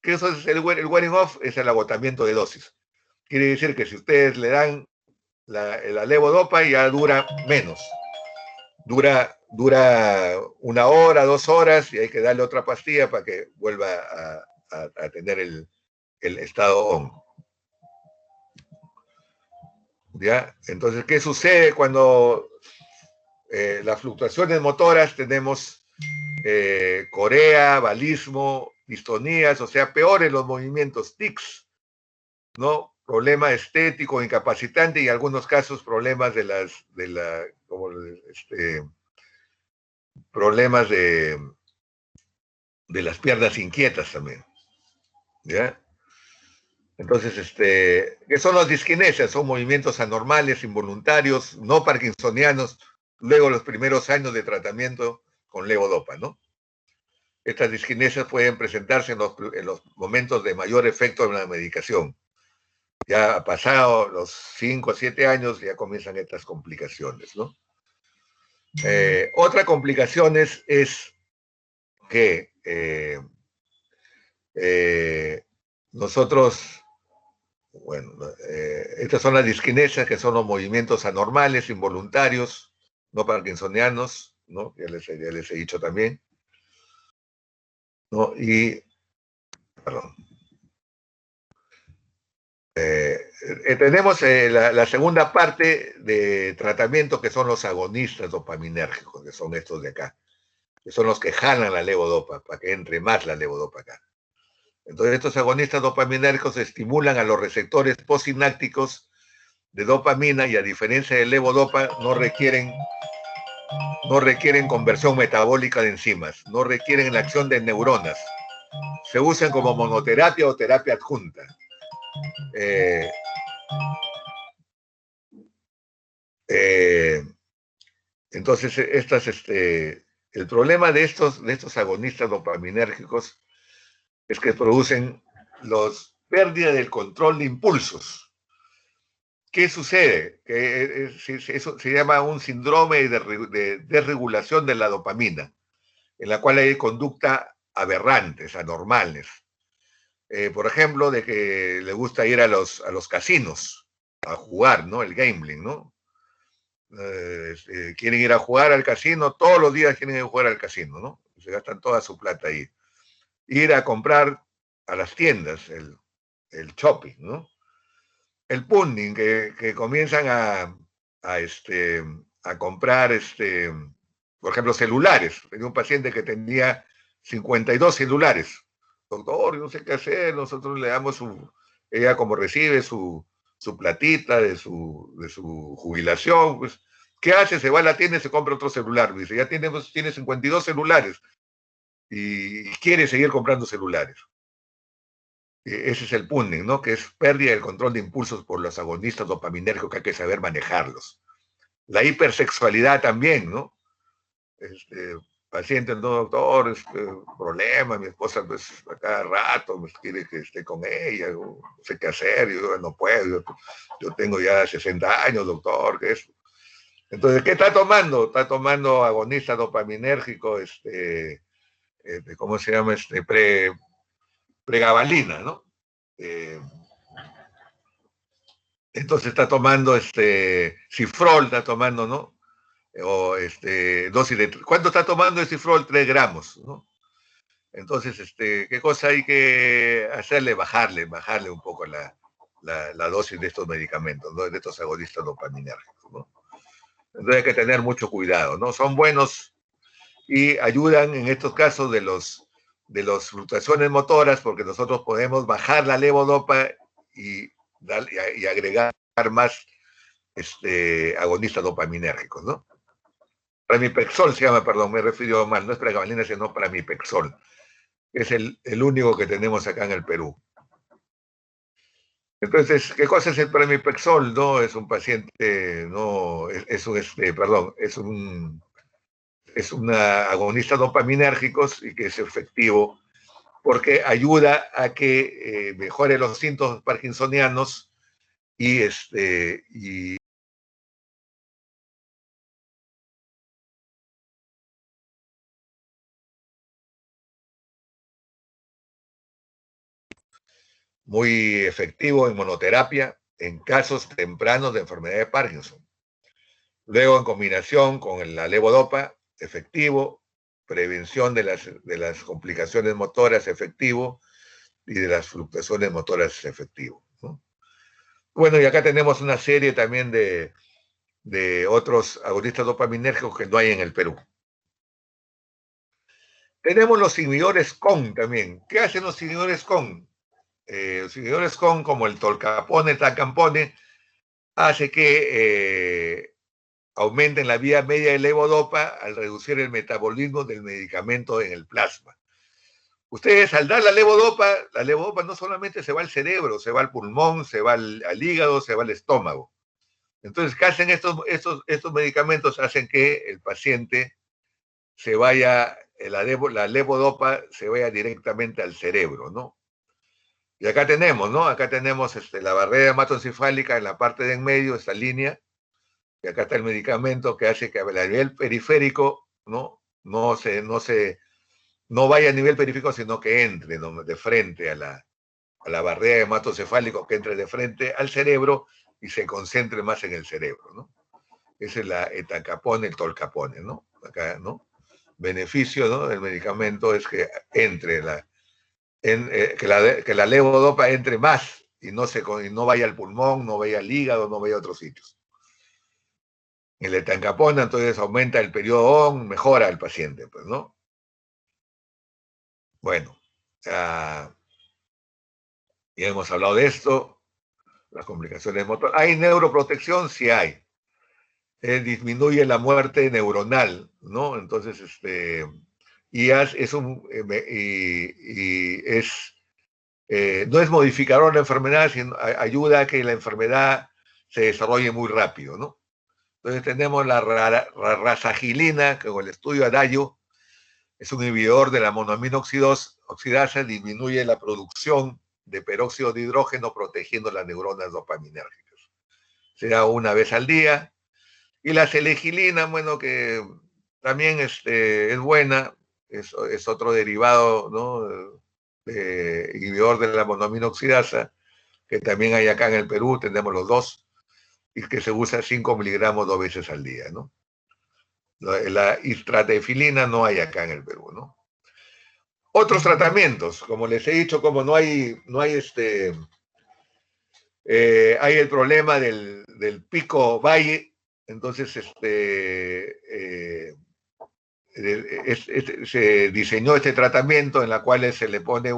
¿Qué es el wearing off? Es el agotamiento de dosis. Quiere decir que si ustedes le dan la levodopa, ya dura menos. Dura 1 hora, 2 horas, y hay que darle otra pastilla para que vuelva a tener el estado on. ¿Ya? Entonces, ¿qué sucede cuando las fluctuaciones motoras tenemos corea, balismo, distonías, o sea, peores los movimientos, tics, ¿no? Problema estético, incapacitante y en algunos casos problemas problemas de las piernas inquietas también, ¿ya? Entonces, ¿qué son las disquinesias? Son movimientos anormales, involuntarios, no parkinsonianos, luego los primeros años de tratamiento con levodopa, ¿no? Estas disquinesias pueden presentarse en los momentos de mayor efecto de la medicación. Ya pasado los 5 o 7 años ya comienzan estas complicaciones, ¿no? Otra complicación es que nosotros, bueno, estas son las disquinesias, que son los movimientos anormales, involuntarios, no parkinsonianos, ¿no? Ya les he dicho también, ¿no? Y, perdón. Tenemos la segunda parte de tratamiento, que son los agonistas dopaminérgicos, que son estos de acá, que son los que jalan la levodopa para que entre más la levodopa acá. Entonces, estos agonistas dopaminérgicos estimulan a los receptores postsinápticos de dopamina y, a diferencia del levodopa, no requieren conversión metabólica de enzimas, no requieren la acción de neuronas. Se usan como monoterapia o terapia adjunta. Entonces, el problema de estos agonistas dopaminérgicos es que producen pérdida del control de impulsos. ¿Qué sucede? Que eso se llama un síndrome de desregulación de la dopamina, en la cual hay conducta aberrantes, anormales. Por ejemplo, de que le gusta ir a los casinos a jugar, ¿no? El gambling, ¿no? quieren ir a jugar al casino, todos los días quieren ir a jugar al casino, ¿no? Se gastan toda su plata ahí. Ir a comprar a las tiendas, el shopping, ¿no? El punning, que comienzan a comprar, por ejemplo, celulares. Tenía un paciente que tenía 52 celulares. Doctor, no sé qué hacer, nosotros le damos ella como recibe su platita de su jubilación, pues, ¿qué hace? Se va a la tienda y se compra otro celular. Dice, ya tiene 52 celulares y quiere seguir comprando celulares. Ese es el punning, ¿no? Que es pérdida del control de impulsos por los agonistas dopaminérgicos, que hay que saber manejarlos. La hipersexualidad también, ¿no? Paciente, no, doctor, problema, mi esposa pues a cada rato me quiere que esté con ella, no sé qué hacer, yo no puedo, yo tengo ya 60 años, doctor, ¿qué es? Entonces, ¿qué está tomando? Está tomando agonista dopaminérgico, ¿cómo se llama? Pregabalina, ¿no? Entonces está tomando cifrol, está tomando, ¿no? O dosis de, ¿cuánto está tomando el cifrol? 3 gramos, ¿no? Entonces, ¿qué cosa hay que hacerle? Bajarle un poco la dosis de estos medicamentos, ¿no? De estos agonistas dopaminérgicos, ¿no? Entonces hay que tener mucho cuidado, ¿no? Son buenos y ayudan en estos casos de las fluctuaciones motoras, porque nosotros podemos bajar la levodopa y agregar más agonistas dopaminérgicos, ¿no? Pramipexol se llama, perdón, me he referido mal, no es pregabalina, sino pramipexol. Es el único que tenemos acá en el Perú. Entonces, ¿qué cosa es el pramipexol? No, es un paciente, no, es una agonista dopaminérgicos y que es efectivo porque ayuda a que mejore los síntomas parkinsonianos y muy efectivo en monoterapia en casos tempranos de enfermedad de Parkinson. Luego, en combinación con la levodopa, efectivo, prevención de las complicaciones motoras, efectivo, y de las fluctuaciones motoras, efectivo, ¿no? Bueno, y acá tenemos una serie también de otros agonistas dopaminérgicos que no hay en el Perú. Tenemos los inhibidores CON también. ¿Qué hacen los inhibidores CON? Los inhibidores CON, como el tolcapone, tacampone, hace que aumenten la vía media de levodopa al reducir el metabolismo del medicamento en el plasma. Ustedes al dar la levodopa no solamente se va al cerebro, se va al pulmón, se va al hígado, se va al estómago. Entonces, ¿qué hacen estos medicamentos? Hacen que el paciente se vaya, la levodopa se vaya directamente al cerebro, ¿no? Y acá tenemos, ¿no? Acá tenemos la barrera hematoencefálica en la parte de en medio, esta línea, y acá está el medicamento que hace que a nivel periférico, ¿no? No vaya a nivel periférico, sino que entre, ¿no?, de frente a la barrera hematocefálica, que entre de frente al cerebro y se concentre más en el cerebro, ¿no? Esa es la etacapone, el tolcapone, ¿no? Acá, ¿no? Beneficio, ¿no?, del medicamento es que entre que la levodopa entre más y no vaya al pulmón, no vaya al hígado, no vaya a otros sitios. El etancapona, entonces aumenta el periodo ON, mejora el paciente, pues, ¿no? Bueno, ya hemos hablado de esto, las complicaciones motoras. ¿Hay neuroprotección? Sí hay. Disminuye la muerte neuronal, ¿no? Entonces, no es modificador de la enfermedad, sino ayuda a que la enfermedad se desarrolle muy rápido, ¿no? Entonces tenemos la rasagilina, que con el estudio ADAYO es un inhibidor de la monoamina oxidasa, disminuye la producción de peróxido de hidrógeno protegiendo las neuronas dopaminérgicas. Se da una vez al día. Y la selegilina, bueno, que también es buena, es otro derivado, ¿no?, inhibidor de la monoamina oxidasa, que también hay acá en el Perú, tenemos los dos. y que se usa 5 miligramos 2 veces al día, ¿no? La istratefilina no hay acá en el Perú, ¿no? Otros tratamientos, como les he dicho, como hay el problema del pico valle, entonces se diseñó este tratamiento en la cual se le pone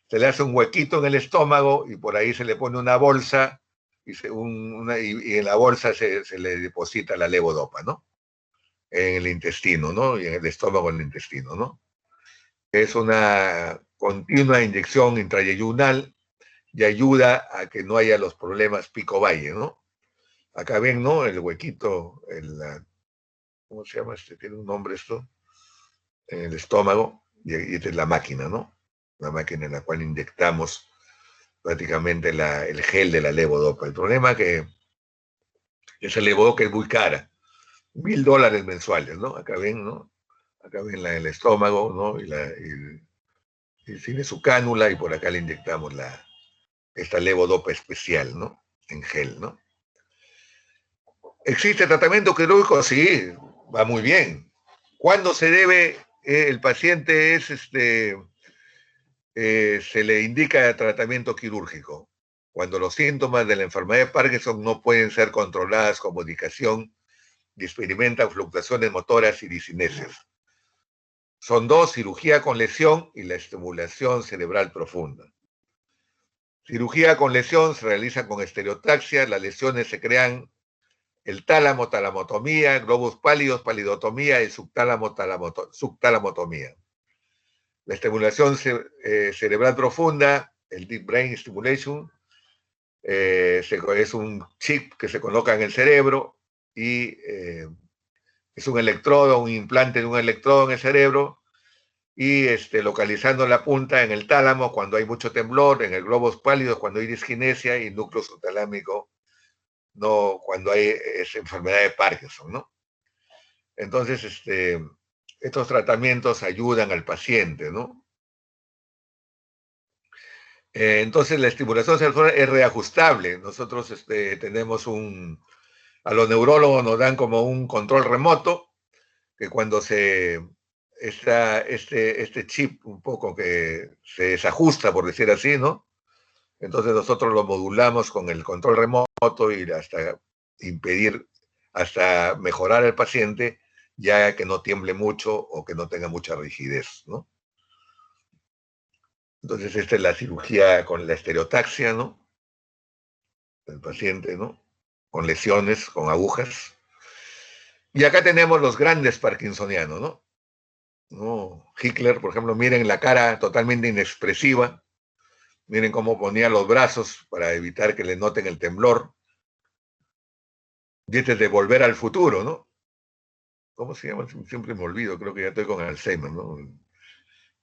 se le hace un huequito en el estómago y por ahí se le pone una bolsa y en la bolsa se le deposita la levodopa, ¿no? En el intestino, ¿no? Y en el estómago, en el intestino, ¿no? Es una continua inyección intrayeyunal y ayuda a que no haya los problemas pico-valle, ¿no? Acá ven, ¿no? El huequito, ¿cómo se llama? Tiene un nombre esto, en el estómago, y esta es la máquina, ¿no? La máquina en la cual inyectamos prácticamente el gel de la levodopa. El problema es que esa levodopa es muy cara, $1,000 mensuales, ¿no? Acá ven, ¿no? Acá ven el estómago, ¿no? Y tiene su cánula y por acá le inyectamos esta levodopa especial, ¿no? En gel, ¿no? ¿Existe tratamiento quirúrgico? Sí, va muy bien. ¿Cuándo se debe, el paciente se le indica tratamiento quirúrgico? Cuando los síntomas de la enfermedad de Parkinson no pueden ser controladas con medicación y experimentan fluctuaciones motoras y discinesias. Son dos: cirugía con lesión y la estimulación cerebral profunda. Cirugía con lesión se realiza con estereotaxia, las lesiones se crean el tálamo, talamotomía, globos pálidos, palidotomía y subtalamotomía. La estimulación cerebral profunda, el Deep Brain Stimulation, es un chip que se coloca en el cerebro y es un electrodo, un implante de un electrodo en el cerebro y localizando la punta en el tálamo cuando hay mucho temblor, en el globos pálidos cuando hay disquinesia y núcleo subtalámico no cuando hay esa enfermedad de Parkinson, ¿no? Entonces, estos tratamientos ayudan al paciente, ¿no? Entonces, la estimulación cerebral es reajustable. Nosotros tenemos a los neurólogos nos dan como un control remoto, que cuando este chip un poco que se desajusta, por decir así, ¿no? Entonces nosotros lo modulamos con el control remoto y hasta mejorar al paciente, ya que no tiemble mucho o que no tenga mucha rigidez, ¿no? Entonces esta es la cirugía con la estereotaxia, ¿no? El paciente, ¿no? Con lesiones, con agujas. Y acá tenemos los grandes parkinsonianos, ¿no? ¿No? Hitler, por ejemplo, miren la cara totalmente inexpresiva, miren cómo ponía los brazos para evitar que le noten el temblor. Y este es de Volver al Futuro, ¿no? ¿Cómo se llama? Siempre me olvido, creo que ya estoy con Alzheimer, ¿no?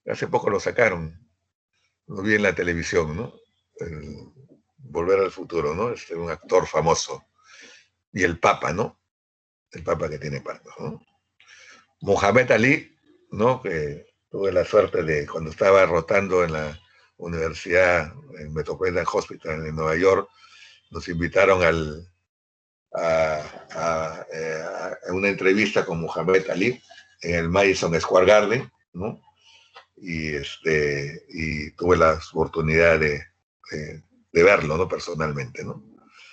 Hace poco lo sacaron, lo vi en la televisión, ¿no? Volver al Futuro, ¿no? Un actor famoso. Y el Papa, ¿no? El Papa que tiene Parkinson, ¿no? Mohamed Ali, ¿no? Que tuve la suerte de, cuando estaba rotando en la universidad, en Metropolitan Hospital en Nueva York, nos invitaron a una entrevista con Mohamed Ali en el Madison Square Garden, ¿no? Y tuve la oportunidad de verlo, ¿no? Personalmente, ¿no?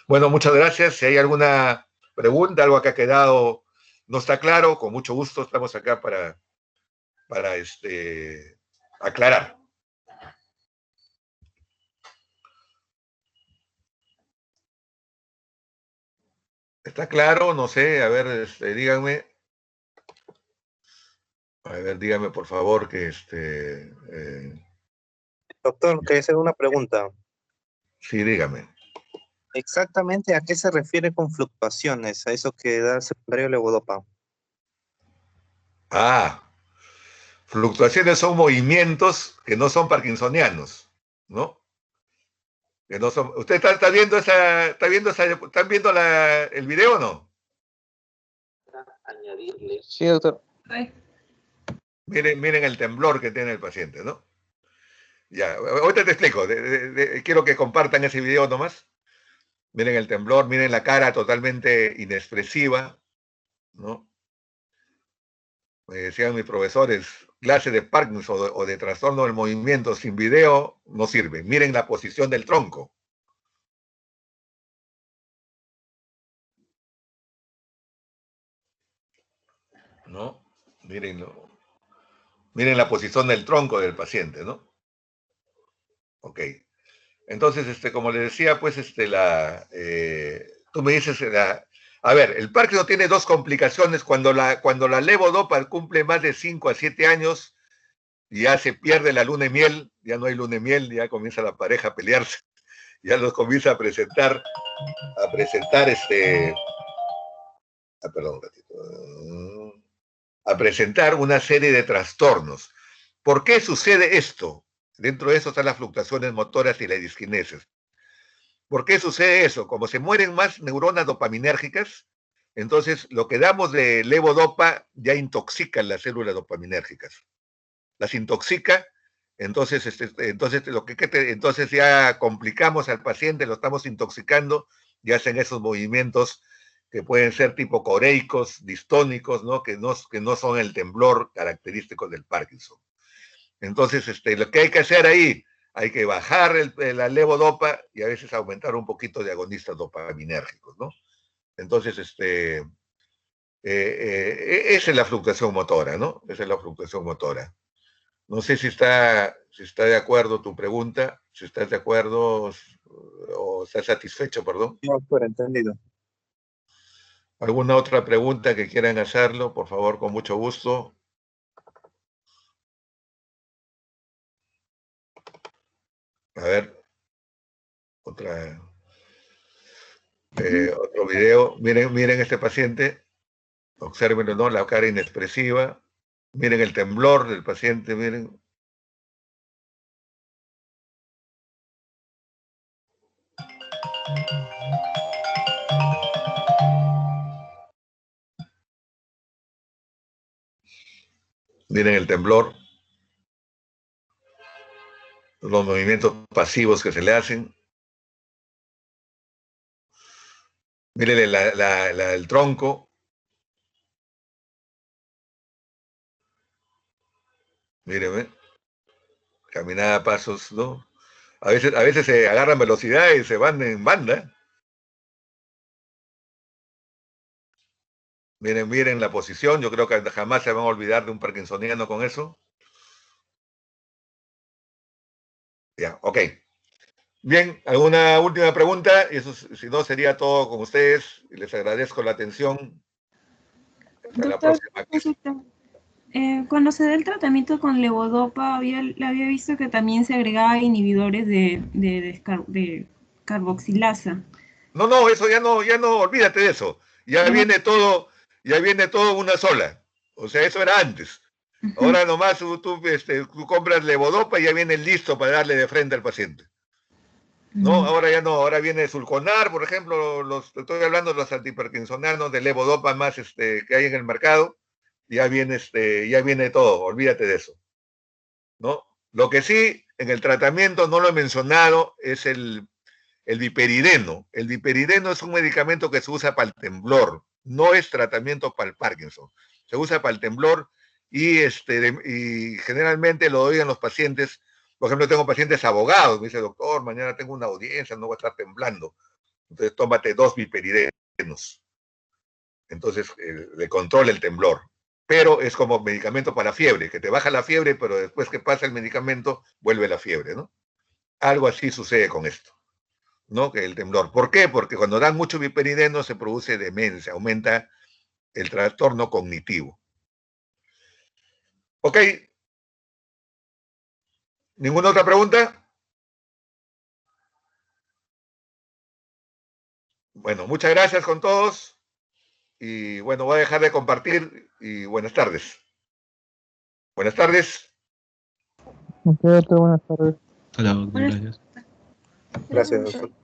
Bueno, muchas gracias. Si hay alguna pregunta, algo que ha quedado no está claro, con mucho gusto estamos acá para aclarar. ¿Está claro? No sé, a ver, díganme. A ver, dígame por favor que Doctor, quería hacer una pregunta. sí, dígame. ¿Exactamente a qué se refiere con fluctuaciones? A eso que da el secundario levodopa. Fluctuaciones son movimientos que no son parkinsonianos, ¿no? Que no son. ¿Usted está viendo están viendo el video o no? Sí, doctor. Miren el temblor que tiene el paciente, ¿no? Ya, ahorita te explico. Quiero que compartan ese video nomás. Miren el temblor, miren la cara totalmente inexpresiva, ¿no? Me decían mis profesores, clase de Parkinson o de trastorno del movimiento sin video no sirve. Miren la posición del tronco. ¿No? Mírenlo. Miren la posición del tronco del paciente, ¿no? Ok. Entonces, como les decía, pues, tú me dices, a ver, el Parkinson tiene dos complicaciones. Cuando la levodopa cumple más de 5 a 7 años, ya se pierde la luna de miel, ya no hay luna de miel, ya comienza la pareja a pelearse, ya los comienza a presentar, perdón, un ratito, a presentar una serie de trastornos. ¿Por qué sucede esto? Dentro de eso están las fluctuaciones motoras y la disquinesis. ¿Por qué sucede eso? Como se mueren más neuronas dopaminérgicas, entonces lo que damos de levodopa ya intoxica las células dopaminérgicas. Las intoxica, entonces, entonces ya complicamos al paciente, lo estamos intoxicando y hacen esos movimientos que pueden ser tipo coreicos, distónicos, ¿no? Que no son el temblor característico del Parkinson. Entonces, lo que hay que hacer ahí, hay que bajar la levodopa y a veces aumentar un poquito de agonistas dopaminérgicos, ¿no? Entonces, esa es la fluctuación motora, ¿no? Esa es la fluctuación motora. No sé si está de acuerdo tu pregunta, si estás de acuerdo o estás satisfecho, perdón. No, por entendido. ¿Alguna otra pregunta que quieran hacerlo? Por favor, con mucho gusto. A ver, otro video. Miren este paciente. Obsérvenlo, ¿no? La cara inexpresiva. Miren el temblor del paciente, miren. Miren el temblor. Los movimientos pasivos que se le hacen. Miren el tronco. Miren, caminada a pasos, ¿no? A veces se agarran velocidad y se van en banda. Miren la posición. Yo creo que jamás se van a olvidar de un parkinsoniano con eso. Ya, ok. Bien, ¿alguna última pregunta? Y eso, si no, sería todo con ustedes. Les agradezco la atención. Hasta la Doctor, próxima. cuando se da el tratamiento con levodopa, había visto que también se agregaba inhibidores de carboxilasa. No, eso ya no, olvídate de eso. Ya viene todo una sola. O sea, eso era antes. Ahora nomás tú compras levodopa y ya viene listo para darle de frente al paciente. No, ahora ya no, ahora viene Sulconar, por ejemplo, estoy hablando de los antiparkinsonanos de levodopa más que hay en el mercado, ya viene todo, olvídate de eso. ¿No? Lo que sí, en el tratamiento no lo he mencionado, es el viperideno. El viperideno es un medicamento que se usa para el temblor, no es tratamiento para el Parkinson. Se usa para el temblor y generalmente lo doy a los pacientes. Por ejemplo, tengo pacientes abogados, me dice, doctor, mañana tengo una audiencia, no voy a estar temblando. Entonces, tómate 2 viperidenos. Entonces, le controla el temblor. Pero es como medicamento para fiebre, que te baja la fiebre, pero después que pasa el medicamento, vuelve la fiebre, ¿no? Algo así sucede con esto. ¿No? Que el temblor. ¿Por qué? Porque cuando dan mucho viperideno se produce demencia, aumenta el trastorno cognitivo. ¿Ok? ¿Ninguna otra pregunta? Bueno, muchas gracias con todos. Y bueno, voy a dejar de compartir y buenas tardes. Buenas tardes. Ok, buenas tardes. Hola, gracias. Gracias, doctor.